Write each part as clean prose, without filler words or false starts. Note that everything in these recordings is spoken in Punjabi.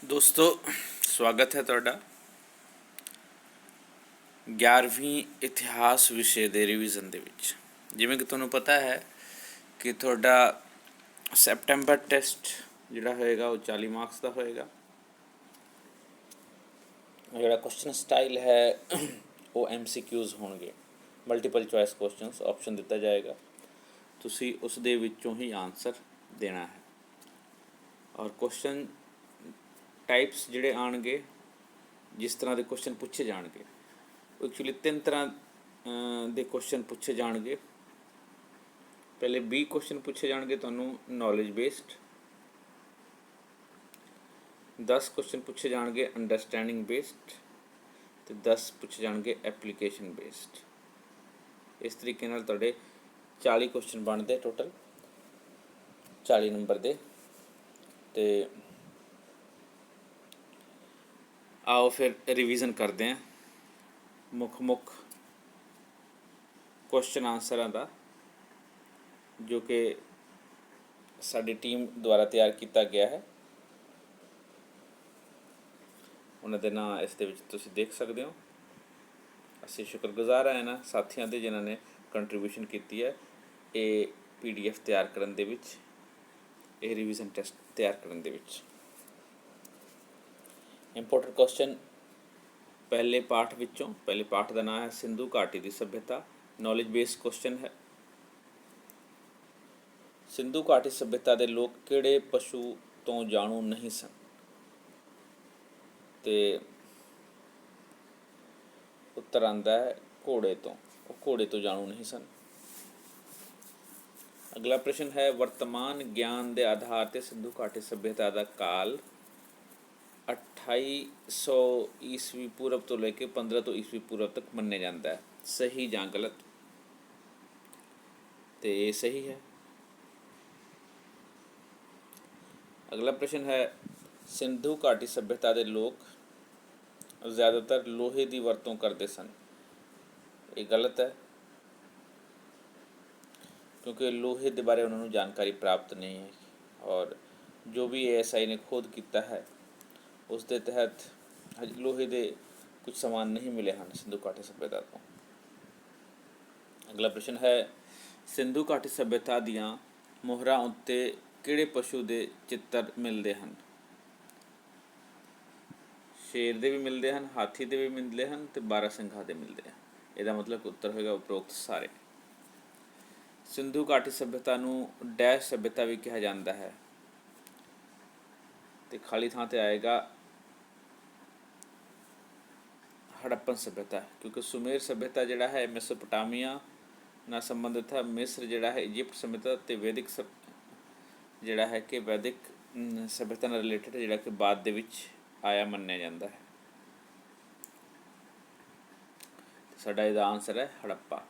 ਦੋਸਤੋ ਸਵਾਗਤ ਹੈ ਤੁਹਾਡਾ 11ਵੀਂ ਇਤਿਹਾਸ ਵਿਸ਼ੇ ਦੇ ਰਿਵੀਜ਼ਨ ਦੇ ਵਿੱਚ। ਜਿਵੇਂ ਕਿ ਤੁਹਾਨੂੰ ਪਤਾ ਹੈ ਕਿ ਤੁਹਾਡਾ ਸੈਪਟੈਂਬਰ ਟੈਸਟ ਜਿਹੜਾ ਹੋਏਗਾ ਉਹ 40 ਮਾਰਕਸ ਦਾ ਹੋਏਗਾ। ਜਿਹੜਾ ਕੁਐਸਚਨ ਸਟਾਈਲ ਹੈ ਉਹ MCQs ਹੋਣਗੇ, ਮਲਟੀਪਲ ਚੋਇਸ ਕੁਐਸਚਨਸ, ਆਪਸ਼ਨ ਦਿੱਤਾ ਜਾਏਗਾ, ਤੁਸੀਂ ਉਸ ਦੇ ਵਿੱਚੋਂ ਹੀ ਆਨਸਰ ਦੇਣਾ ਹੈ। ਔਰ ਕੁਐਸਚਨ ਟਾਈਪਸ ਜਿਹੜੇ ਆਉਣਗੇ, ਜਿਸ ਤਰ੍ਹਾਂ ਦੇ ਕੁਐਸਚਨ ਪੁੱਛੇ ਜਾਣਗੇ, ਐਕਚੁਅਲੀ 3 ਤਰ੍ਹਾਂ ਦੇ ਕੁਐਸਚਨ ਪੁੱਛੇ ਜਾਣਗੇ। ਪਹਿਲੇ 20 ਕੁਐਸਚਨ ਪੁੱਛੇ ਜਾਣਗੇ ਤੁਹਾਨੂੰ ਨੌਲੇਜ ਬੇਸਡ, 10 ਕੁਐਸਚਨ ਪੁੱਛੇ ਜਾਣਗੇ ਅੰਡਰਸਟੈਂਡਿੰਗ ਬੇਸਡ ਅਤੇ 10 ਪੁੱਛੇ ਜਾਣਗੇ ਐਪਲੀਕੇਸ਼ਨ ਬੇਸਡ। ਇਸ ਤਰੀਕੇ ਨਾਲ ਤੁਹਾਡੇ 40 ਕੁਐਸਚਨ ਬਣਦੇ ਟੋਟਲ 40 ਨੰਬਰ ਦੇ। ਅਤੇ ਆਓ ਫਿਰ ਰਿਵੀਜ਼ਨ ਕਰਦੇ ਹਾਂ ਮੁੱਖ ਕੁਐਸਚਨ ਆਨਸਰਾਂ ਦਾ, ਜੋ ਕਿ ਸਾਡੀ ਟੀਮ ਦੁਆਰਾ ਤਿਆਰ ਕੀਤਾ ਗਿਆ ਹੈ। ਉਹਨਾਂ ਦੇ ਨਾਂ ਇਸ ਦੇ ਵਿੱਚ ਤੁਸੀਂ ਦੇਖ ਸਕਦੇ ਹੋ। ਅਸੀਂ ਸ਼ੁਕਰਗੁਜ਼ਾਰ ਹਾਂ ਇਹਨਾਂ ਸਾਥੀਆਂ ਦੇ ਜਿਨ੍ਹਾਂ ਨੇ ਕੰਟਰੀਬਿਊਸ਼ਨ ਕੀਤੀ ਹੈ ਇਹ PDF ਤਿਆਰ ਕਰਨ ਦੇ ਵਿੱਚ, ਇਹ ਰਿਵੀਜ਼ਨ ਟੈਸਟ ਤਿਆਰ ਕਰਨ ਦੇ ਵਿੱਚ। ਇੰਪੋਰਟੈਂਟ ਕੁਐਸਚਨ ਪਹਿਲੇ ਪਾਠ ਵਿੱਚੋਂ, ਪਹਿਲੇ ਪਾਠ ਦਾ ਨਾਮ ਹੈ ਸਿੰਧੂ ਘਾਟੀ ਦੀ ਸੱਭਿਅਤਾ, ਨੌਲੇਜ ਬੇਸਡ ਕੁਐਸਚਨ ਹੈ। ਸਿੰਧੂ ਘਾਟੀ ਸੱਭਿਅਤਾ ਦੇ ਲੋਕ ਕਿਹੜੇ ਪਸ਼ੂ ਤੋਂ ਜਾਣੂ ਨਹੀਂ ਸਨ? ਅਤੇ ਉੱਤਰ ਆਉਂਦਾ ਹੈ ਘੋੜੇ ਤੋਂ, ਉਹ ਘੋੜੇ ਤੋਂ ਜਾਣੂ ਨਹੀਂ ਸਨ। ਅਗਲਾ ਪ੍ਰਸ਼ਨ ਹੈ ਵਰਤਮਾਨ ਗਿਆਨ ਦੇ ਆਧਾਰ 'ਤੇ ਸਿੰਧੂ ਘਾਟੀ ਸੱਭਿਅਤਾ ਦਾ ਕਾਲ 2800 ਈਸਵੀ ਪੂਰਵ ਤੋਂ ਲੈ ਕੇ 1500 ਈਸਵੀ ਪੂਰਵ ਤੱਕ ਮੰਨਿਆ ਜਾਂਦਾ ਹੈ, ਸਹੀ ਜਾਂ ਗਲਤ? ਤੇ ਇਹ ਸਹੀ ਹੈ। ਅਗਲਾ ਪ੍ਰਸ਼ਨ ਹੈ ਸਿੰਧੂ ਘਾਟੀ ਸੱਭਿਅਤਾ ਦੇ ਲੋਕ ਜ਼ਿਆਦਾਤਰ ਲੋਹੇ ਦੀ ਵਰਤੋਂ ਕਰਦੇ ਸਨ, ਇਹ ਗਲਤ ਹੈ, ਕਿਉਂਕਿ ਲੋਹੇ ਦੇ ਬਾਰੇ ਉਹਨਾਂ ਨੂੰ ਜਾਣਕਾਰੀ ਪ੍ਰਾਪਤ ਨਹੀਂ ਹੈ। ਔਰ ਜੋ ਵੀ ASI ਨੇ ਖੋਜ ਕੀਤਾ ਹੈ ਉਸ ਦੇ ਤਹਿਤ ਲੋਹੇ ਦੇ ਕੁਝ ਸਮਾਨ ਨਹੀਂ ਮਿਲੇ ਹਨ ਸਿੰਧੂ ਘਾਟੀ ਸੱਭਿਅਤਾ ਤੋਂ। ਅਗਲਾ ਪ੍ਰਸ਼ਨ ਹੈ ਸਿੰਧੂ ਘਾਟੀ ਸੱਭਿਅਤਾ ਦੀਆਂ ਮੋਹਰਾਂ ਉੱਤੇ ਕਿਹੜੇ ਪਸ਼ੂ ਦੇ ਚਿੱਤਰ ਮਿਲਦੇ ਹਨ? ਸ਼ੇਰ ਦੇ ਵੀ ਮਿਲਦੇ ਹਨ, ਹਾਥੀ ਦੇ ਵੀ ਮਿਲਦੇ ਹਨ ਅਤੇ 12 ਸਿੰਘਾਂ ਦੇ ਮਿਲਦੇ ਹਨ। ਇਹਦਾ ਮਤਲਬ ਉੱਤਰ ਹੋਏਗਾ ਉਪਰੋਕਤ ਸਾਰੇ। ਸਿੰਧੂ ਘਾਟੀ ਸੱਭਿਅਤਾ ਨੂੰ ਡੈਸ਼ ਸੱਭਿਅਤਾ ਵੀ ਕਿਹਾ ਜਾਂਦਾ ਹੈ, ਅਤੇ ਖਾਲੀ ਥਾਂ 'ਤੇ ਆਏਗਾ ਹੜੱਪਨ ਸੱਭਿਅਤਾ, ਕਿਉਂਕਿ ਸੁਮੇਰ ਸੱਭਿਅਤਾ ਜਿਹੜਾ ਹੈ ਮੈਸੋਪੋਟਾਮੀਆ ਨਾਲ ਸੰਬੰਧਿਤ ਹੈ। ਮਿਸਰ ਜਿਹੜਾ ਹੈ ਇਜਿਪਟ ਸੱਭਿਅਤਾ, ਅਤੇ ਵੈਦਿਕ ਜਿਹੜਾ ਹੈ ਕਿ ਵੈਦਿਕ ਸੱਭਿਅਤਾ ਨਾਲ ਰਿਲੇਟਡ, ਜਿਹੜਾ ਕਿ ਬਾਅਦ ਦੇ ਵਿੱਚ ਆਇਆ ਮੰਨਿਆ ਜਾਂਦਾ ਹੈ। ਸਾਡਾ ਇਹਦਾ ਆਨਸਰ ਹੈ ਹੜੱਪਾ।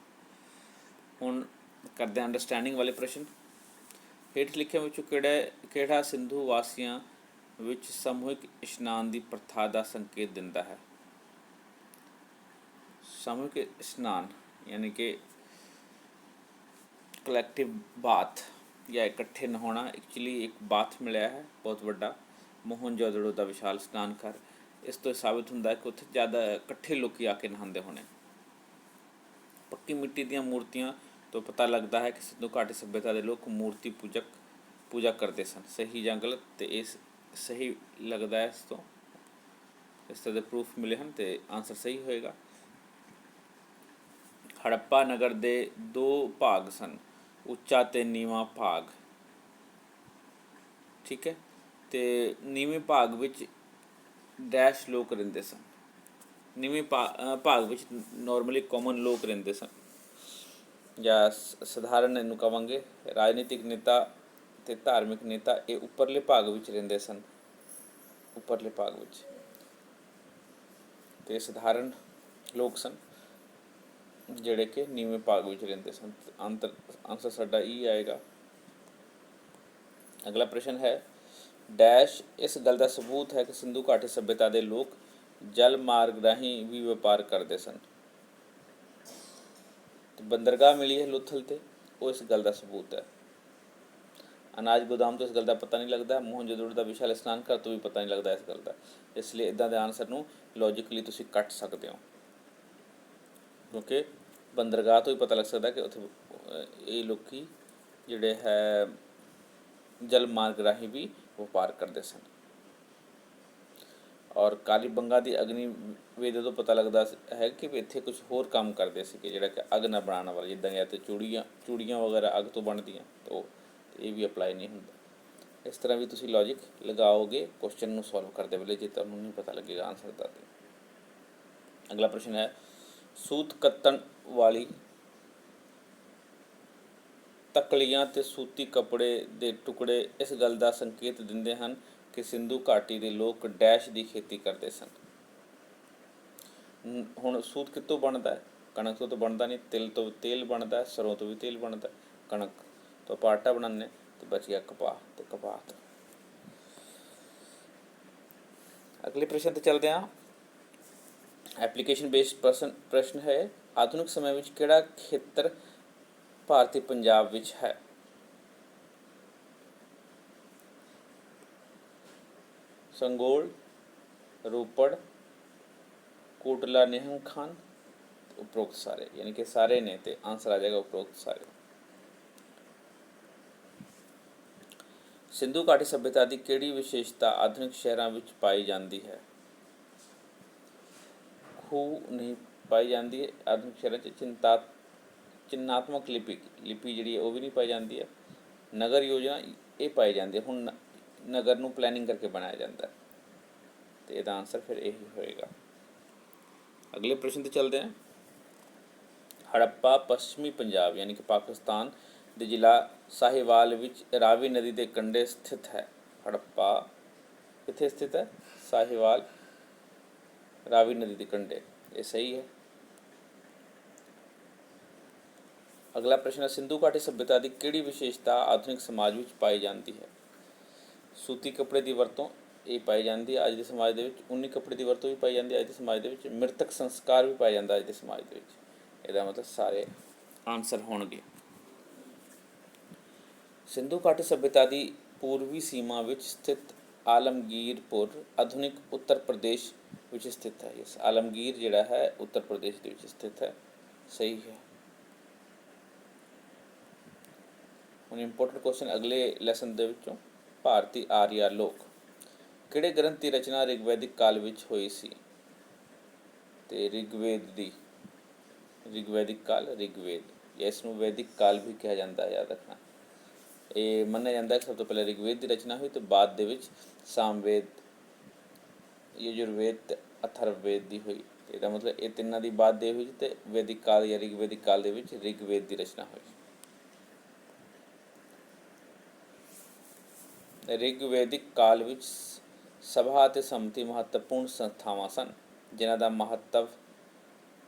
ਹੁਣ ਕਰਦੇ ਹਾਂ ਅੰਡਰਸਟੈਂਡਿੰਗ ਵਾਲੇ ਪ੍ਰਸ਼ਨ। ਹੇਠ ਲਿਖਿਆਂ ਵਿੱਚੋਂ ਕਿਹੜਾ ਸਿੰਧੂ ਵਾਸੀਆਂ ਵਿੱਚ ਸਮੂਹਿਕ ਇਸ਼ਨਾਨ ਦੀ ਪ੍ਰਥਾ ਦਾ ਸੰਕੇਤ ਦਿੰਦਾ ਹੈ? ਸਮੂਹਿਕ ਇਸ਼ਨਾਨ ਯਾਨੀ ਕਿ ਕਲੈਕਟਿਵ ਬਾਥ ਜਾਂ ਇਕੱਠੇ ਨਹਾਉਣਾ। ਐਕਚੁਅਲੀ ਇੱਕ ਬਾਥ ਮਿਲਿਆ ਹੈ ਬਹੁਤ ਵੱਡਾ, ਮੋਹਨਜੋਦੜੋ ਦਾ ਵਿਸ਼ਾਲ ਇਸ਼ਨਾਨ ਘਰ। ਇਸ ਤੋਂ ਸਾਬਿਤ ਹੁੰਦਾ ਹੈ ਕਿ ਉੱਥੇ ਜ਼ਿਆਦਾ ਇਕੱਠੇ ਲੋਕ ਆ ਕੇ ਨਹਾਉਂਦੇ ਹੋਣੇ। ਪੱਕੀ ਮਿੱਟੀ ਦੀਆਂ ਮੂਰਤੀਆਂ ਤੋਂ ਪਤਾ ਲੱਗਦਾ ਹੈ ਕਿ ਸਿੰਧੂ ਘਾਟੀ ਸੱਭਿਅਤਾ ਦੇ ਲੋਕ ਮੂਰਤੀ ਪੂਜਾ ਕਰਦੇ ਸਨ, ਸਹੀ ਜਾਂ ਗਲਤ? ਅਤੇ ਇਹ ਸਹੀ ਲੱਗਦਾ ਹੈ। ਇਸ ਤਰ੍ਹਾਂ ਦੇ ਪ੍ਰੂਫ ਮਿਲੇ ਹਨ ਅਤੇ ਆਨਸਰ ਸਹੀ ਹੋਏਗਾ। ਹੜੱਪਾ ਨਗਰ ਦੇ 2 ਭਾਗ ਸਨ, ਉੱਚਾ ਅਤੇ ਨੀਵਾਂ ਭਾਗ, ਠੀਕ ਹੈ। ਅਤੇ ਨੀਵੇਂ ਭਾਗ ਵਿੱਚ ਡੈਸ਼ ਲੋਕ ਰਹਿੰਦੇ ਸਨ। ਨੀਵੇਂ ਭਾਗ ਵਿੱਚ ਨੋਰਮਲੀ ਕਾਮਨ ਲੋਕ ਰਹਿੰਦੇ ਸਨ, ਜਾਂ ਸਧਾਰਨ ਇਹਨੂੰ ਕਹਾਂਗੇ। ਰਾਜਨੀਤਿਕ ਨੇਤਾ ਅਤੇ ਧਾਰਮਿਕ ਨੇਤਾ ਇਹ ਉੱਪਰਲੇ ਭਾਗ ਵਿੱਚ ਰਹਿੰਦੇ ਸਨ, ਉੱਪਰਲੇ ਭਾਗ ਵਿੱਚ, ਅਤੇ ਸਧਾਰਨ ਲੋਕ ਸਨ ਜਿਹੜੇ ਕਿ ਨੀਵੇਂ ਭਾਗ ਵਿੱਚ ਰਹਿੰਦੇ ਸਨ। ਆਨਸਰ ਸਾਡਾ ਇਹ ਆਏਗਾ। ਅਗਲਾ ਪ੍ਰਸ਼ਨ ਹੈ ਡੈਸ਼ ਇਸ ਗੱਲ ਦਾ ਸਬੂਤ ਹੈ ਕਿ ਸਿੰਧੂ ਘਾਟੀ ਸੱਭਿਅਤਾ ਦੇ ਲੋਕ ਜਲ ਮਾਰਗ ਰਾਹੀਂ ਵੀ ਵਪਾਰ ਕਰਦੇ ਸਨ? ਬੰਦਰਗਾਹ ਮਿਲੀ ਹੈ ਲੋਥਲ 'ਤੇ, ਉਹ ਇਸ ਗੱਲ ਦਾ ਸਬੂਤ ਹੈ। ਅਨਾਜ ਗੋਦਾਮ ਤੋਂ ਇਸ ਗੱਲ ਦਾ ਪਤਾ ਨਹੀਂ ਲੱਗਦਾ, ਮੋਹਨਜੋਦੜੋ ਦਾ ਵਿਸ਼ਾਲ ਇਸ਼ਨਾਨ ਘਰ ਤੋਂ ਵੀ ਪਤਾ ਨਹੀਂ ਲੱਗਦਾ ਇਸ ਗੱਲ ਦਾ। ਇਸ ਲਈ ਇੱਦਾਂ ਦੇ ਆਨਸਰ ਨੂੰ ਲੌਜੀਕਲੀ ਤੁਸੀਂ ਕੱਟ ਸਕਦੇ ਹੋ, ਕਿਉਂਕਿ ਬੰਦਰਗਾਹ ਤੋਂ ਹੀ ਪਤਾ ਲੱਗ ਸਕਦਾ ਕਿ ਉੱਥੇ ਇਹ ਲੋਕ ਜਿਹੜੇ ਹੈ ਜਲ ਮਾਰਗ ਰਾਹੀਂ ਵੀ ਵਪਾਰ ਕਰਦੇ ਸਨ। ਔਰ ਕਾਲੀਬੰਗਾ ਦੀ ਅਗਨੀ ਵੇਦ ਤੋਂ ਪਤਾ ਲੱਗਦਾ ਹੈ ਕਿ ਇੱਥੇ ਕੁਝ ਹੋਰ ਕੰਮ ਕਰਦੇ ਸੀਗੇ, ਜਿਹੜਾ ਕਿ ਅੱਗ ਨਾ ਬਣਾਉਣ ਵਾਲਾ, ਜਿੱਦਾਂ ਜਾਂ ਤਾਂ ਚੂੜੀਆਂ ਵਗੈਰਾ ਅੱਗ ਤੋਂ ਬਣਦੀਆਂ, ਤਾਂ ਉਹ ਇਹ ਵੀ ਅਪਲਾਈ ਨਹੀਂ ਹੁੰਦਾ। ਇਸ ਤਰ੍ਹਾਂ ਵੀ ਤੁਸੀਂ ਲੌਜਿਕ ਲਗਾਓਗੇ ਕੁਐਸਚਨ ਨੂੰ ਸੋਲਵ ਕਰਦੇ ਵੇਲੇ, ਜੇ ਤੁਹਾਨੂੰ ਨਹੀਂ ਪਤਾ ਲੱਗੇਗਾ ਆਨਸਰ ਦਾ। ਅਗਲਾ ਪ੍ਰਸ਼ਨ ਹੈ, ਸੂਤ ਕੱਤਣ ਵਾਲੀ ਤਕਲੀਆਂ ਤੇ ਸੂਤੀ ਕੱਪੜੇ ਦੇ ਟੁਕੜੇ ਇਸ ਗੱਲ ਦਾ ਸੰਕੇਤ ਦਿੰਦੇ ਹਨ ਕਿ ਸਿੰਧੂ ਘਾਟੀ ਦੇ ਲੋਕ ਡੈਸ਼ ਦੀ ਖੇਤੀ ਕਰਦੇ ਸਨ। ਹੁਣ ਸੂਤ ਕਿੱਥੋਂ ਬਣਦਾ ਹੈ? ਕਣਕ ਤੋਂ ਤਾਂ ਬਣਦਾ ਨਹੀਂ, ਤਿਲ ਤੋਂ ਤੇਲ ਬਣਦਾ, ਸਰੋਂ ਤੋਂ ਵੀ ਤੇਲ ਬਣਦਾ। ਕਣਕ ਤੋਂ ਆਪਾਂ ਆਟਾ ਬਣਾਉਂਦੇ ਤੇ ਬਚ ਗਿਆ ਕਪਾਹ ਤੇ ਕਪਾਹ ਤੋਂ। ਅਗਲੇ ਪ੍ਰਸ਼ਨ ਤੇ ਚੱਲਦੇ ਹਾਂ। ਐਪਲੀਕੇਸ਼ਨ ਬੇਸਡ ਪ੍ਰਸ਼ਨ ਹੈ, ਆਧੁਨਿਕ ਸਮੇਂ ਵਿੱਚ ਕਿਹੜਾ ਖੇਤਰ ਭਾਰਤੀ ਪੰਜਾਬ ਵਿੱਚ ਹੈ? ਸੰਗੋਲ, ਰੋਪੜ, ਕੋਟਲਾ ਨਿਹੰਗ ਖਾਨ, ਉਪਰੋਕਤ ਸਾਰੇ, यानी कि सारे ने, तो आंसर आ जाएगा उपरोक्त सारे। ਸਿੰਧੂ ਘਾਟੀ ਸਭਿਅਤਾ ਦੀ ਕਿਹੜੀ ਵਿਸ਼ੇਸ਼ਤਾ ਆਧੁਨਿਕ ਸ਼ਹਿਰਾਂ ਵਿੱਚ ਪਾਈ ਜਾਂਦੀ ਹੈ? ਖੂਹ ਨਹੀਂ ਪਾਈ ਜਾਂਦੀ ਹੈ ਆਧੁਨਿਕ ਸ਼ਹਿਰਾਂ 'ਚ। ਚਿੰਨ੍ਹਾਤਮਕ ਲਿਪੀ ਜਿਹੜੀ ਹੈ ਉਹ ਵੀ ਨਹੀਂ ਪਾਈ ਜਾਂਦੀ ਹੈ। ਨਗਰ ਯੋਜਨਾ ਇਹ ਪਾਈ ਜਾਂਦੀ ਹੈ, ਹੁਣ ਨਗਰ ਨੂੰ ਪਲੈਨਿੰਗ ਕਰਕੇ ਬਣਾਇਆ ਜਾਂਦਾ ਹੈ, ਤੇ ਇਹਦਾ ਆਂਸਰ ਫਿਰ ਇਹੀ ਹੋਏਗਾ। ਅਗਲੇ ਪ੍ਰਸ਼ਨ ਤੇ ਚੱਲਦੇ ਹਾਂ। ਹੜੱਪਾ ਪੱਛਮੀ ਪੰਜਾਬ ਯਾਨੀ ਕਿ ਪਾਕਿਸਤਾਨ ਦੇ ਜ਼ਿਲ੍ਹਾ ਸਾਹੀਵਾਲ ਵਿੱਚ ਰਾਵੀ ਨਦੀ ਦੇ ਕੰਢੇ ਸਥਿਤ ਹੈ। ਹੜੱਪਾ ਕਿੱਥੇ ਸਥਿਤ ਹੈ? ਸਾਹੀਵਾਲ, ਰਾਵੀ ਨਦੀ ਦੇ ਕੰਢੇ। ਇਹ ਸਹੀ ਹੈ। ਅਗਲਾ ਪ੍ਰਸ਼ਨ ਹੈ, ਸਿੰਧੂ ਘਾਟੀ ਸਭਿਅਤਾ ਦੀ ਕਿਹੜੀ ਵਿਸ਼ੇਸ਼ਤਾ ਆਧੁਨਿਕ ਸਮਾਜ ਵਿੱਚ ਪਾਈ ਜਾਂਦੀ ਹੈ? ਸੂਤੀ ਕੱਪੜੇ ਦੀ ਵਰਤੋਂ ਇਹ ਪਾਈ ਜਾਂਦੀ ਹੈ ਅੱਜ ਦੇ ਸਮਾਜ ਦੇ ਵਿੱਚ। ਉੱਨੀ ਕੱਪੜੇ ਦੀ ਵਰਤੋਂ ਵੀ ਪਾਈ ਜਾਂਦੀ ਹੈ ਅੱਜ ਦੇ ਸਮਾਜ ਦੇ ਵਿੱਚ। ਮ੍ਰਿਤਕ ਸੰਸਕਾਰ ਵੀ ਪਾਇਆ ਜਾਂਦਾ ਅੱਜ ਦੇ ਸਮਾਜ ਦੇ ਵਿੱਚ। ਇਹਦਾ ਮਤਲਬ ਸਾਰੇ ਆਨਸਰ ਹੋਣਗੇ। ਸਿੰਧੂ ਘਾਟੀ ਸਭਿਅਤਾ ਦੀ ਪੂਰਬੀ ਸੀਮਾ ਵਿੱਚ ਸਥਿਤ ਆਲਮਗੀਰਪੁਰ ਆਧੁਨਿਕ ਉੱਤਰ ਪ੍ਰਦੇਸ਼ ਵਿੱਚ ਸਥਿਤ ਹੈ। ਇਸ ਆਲਮਗੀਰ ਜਿਹੜਾ ਹੈ ਉੱਤਰ ਪ੍ਰਦੇਸ਼ ਦੇ ਵਿੱਚ ਸਥਿਤ ਹੈ। ਸਹੀ ਹੈ। ਹੁਣ ਇੰਪੋਰਟੈਂਟ ਕੁਐਸਚਨ ਅਗਲੇ ਲੈਸਨ ਦੇ ਵਿੱਚੋਂ, ਭਾਰਤੀ ਆਰੀਆ ਲੋਕ ਕਿਹੜੇ ਗ੍ਰੰਥ ਦੀ ਰਚਨਾ ਰਿਗਵੈਦਿਕ ਕਾਲ ਵਿੱਚ ਹੋਈ ਸੀ? ਤੇ ਰਿਗਵੈਦਿਕ ਕਾਲ, ਰਿਗਵੇਦ, ਇਸ ਨੂੰ ਵੈਦਿਕ ਕਾਲ ਵੀ ਕਿਹਾ ਜਾਂਦਾ ਹੈ, ਯਾਦ ਰੱਖਣਾ। ਇਹ ਮੰਨਿਆ ਜਾਂਦਾ ਹੈ ਸਭ ਤੋਂ ਪਹਿਲਾਂ ਰਿਗਵੇਦ ਦੀ ਰਚਨਾ ਹੋਈ ਤੇ ਬਾਅਦ ਦੇ ਵਿੱਚ ਸਾਮਵੇਦ, ਯਜੁਰਵੇਦ ਤੇ ਅਥਰਵਵੇਦ ਦੀ ਹੋਈ। ਇਹਦਾ ਮਤਲਬ ਇਹ ਤਿੰਨਾਂ ਦੀ ਬਾਅਦ ਦੇ ਹੋਈ ਤੇ ਵੈਦਿਕ ਕਾਲ ਜਾਂ ਰਿਗਵੈਦਿਕ ਕਾਲ ਦੇ ਵਿੱਚ ਰਿਗਵੇਦ ਦੀ ਰਚਨਾ ਹੋਈ। ਰਿਗਵੈਦਿਕ ਕਾਲ ਵਿੱਚ ਸਭਾ ਅਤੇ ਸੰਮਤੀ ਮਹੱਤਵਪੂਰਨ ਸੰਸਥਾਵਾਂ ਸਨ, ਜਿਨ੍ਹਾਂ ਦਾ ਮਹੱਤਵ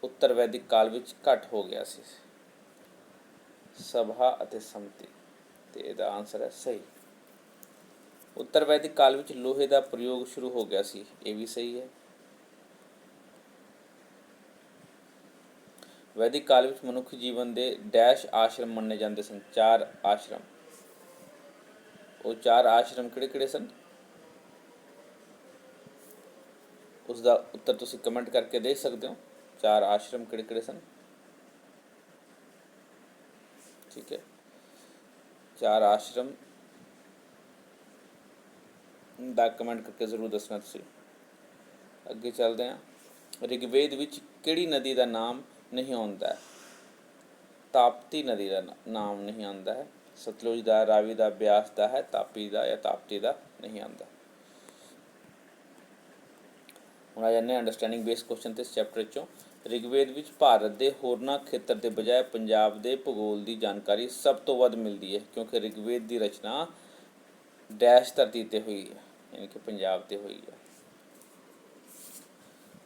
ਉੱਤਰ ਵੈਦਿਕ ਕਾਲ ਵਿੱਚ ਘੱਟ ਹੋ ਗਿਆ ਸੀ। ਸਭਾ ਅਤੇ ਸੰਮਤੀ, ਤੇ ਇਹਦਾ ਆਨਸਰ ਹੈ ਸਹੀ। ਉੱਤਰ ਵੈਦਿਕ ਕਾਲ ਵਿੱਚ ਲੋਹੇ ਦਾ ਪ੍ਰਯੋਗ ਸ਼ੁਰੂ ਹੋ ਗਿਆ ਸੀ, ਇਹ ਵੀ ਸਹੀ ਹੈ। ਵੈਦਿਕ ਕਾਲ ਵਿੱਚ ਮਨੁੱਖੀ ਜੀਵਨ ਦੇ ਡੈਸ਼ ਆਸ਼ਰਮ ਮੰਨੇ ਜਾਂਦੇ ਸਨ, 4 ਆਸ਼ਰਮ। ਉਹ 4 ਆਸ਼ਰਮ ਕਿਹੜੇ ਸਨ? ਉਸ ਦਾ ਉੱਤਰ ਤੁਸੀਂ ਕਮੈਂਟ ਕਰਕੇ ਦੇ ਸਕਦੇ ਹੋ। 4 ਆਸ਼ਰਮ ਕਿਹੜੇ ਸਨ? ਠੀਕ ਹੈ, 4 ਆਸ਼ਰਮ ਦਾ ਕਮੈਂਟ ਕਰਕੇ ਜ਼ਰੂਰ ਦੱਸਣਾ ਤੁਸੀਂ। ਅੱਗੇ ਚੱਲਦੇ ਹਾਂ। ਰਿਗਵੇਦ ਵਿੱਚ ਕਿਹੜੀ ਨਦੀ ਦਾ ਨਾਮ ਨਹੀਂ ਆਉਂਦਾ? ਤਾਪਤੀ ਨਦੀ ਦਾ ਨਾਮ ਨਹੀਂ ਆਉਂਦਾ ਹੈ। ਸਤਲੁਜ ਦਾ, ਰਾਵੀ ਦਾ, ਬਿਆਸ ਦਾ ਹੈ, ਤਾਪੀ ਦਾ ਜਾਂ ਤਾਪਤੀ ਦਾ ਨਹੀਂ ਆਉਂਦਾ। ਹੁਣ ਆ ਜਾਂਦੇ ਅੰਡਰਸਟੈਂਡਿੰਗ ਬੇਸ ਕੁਐਸਚਨ ਤੇ ਇਸ ਚੈਪਟਰ 'ਚੋਂ। ਰਿਗਵੇਦ ਵਿੱਚ ਭਾਰਤ ਦੇ ਹੋਰਨਾਂ ਖੇਤਰ ਦੇ ਬਜਾਏ ਪੰਜਾਬ ਦੇ ਭੂਗੋਲ ਦੀ ਜਾਣਕਾਰੀ ਸਭ ਤੋਂ ਵੱਧ ਮਿਲਦੀ ਹੈ, ਕਿਉਂਕਿ ਰਿਗਵੇਦ ਦੀ ਰਚਨਾ ਡੈਸ਼ ਧਰਤੀ 'ਤੇ ਹੋਈ ਹੈ, ਯਾਨੀ ਕਿ ਪੰਜਾਬ 'ਤੇ ਹੋਈ ਹੈ।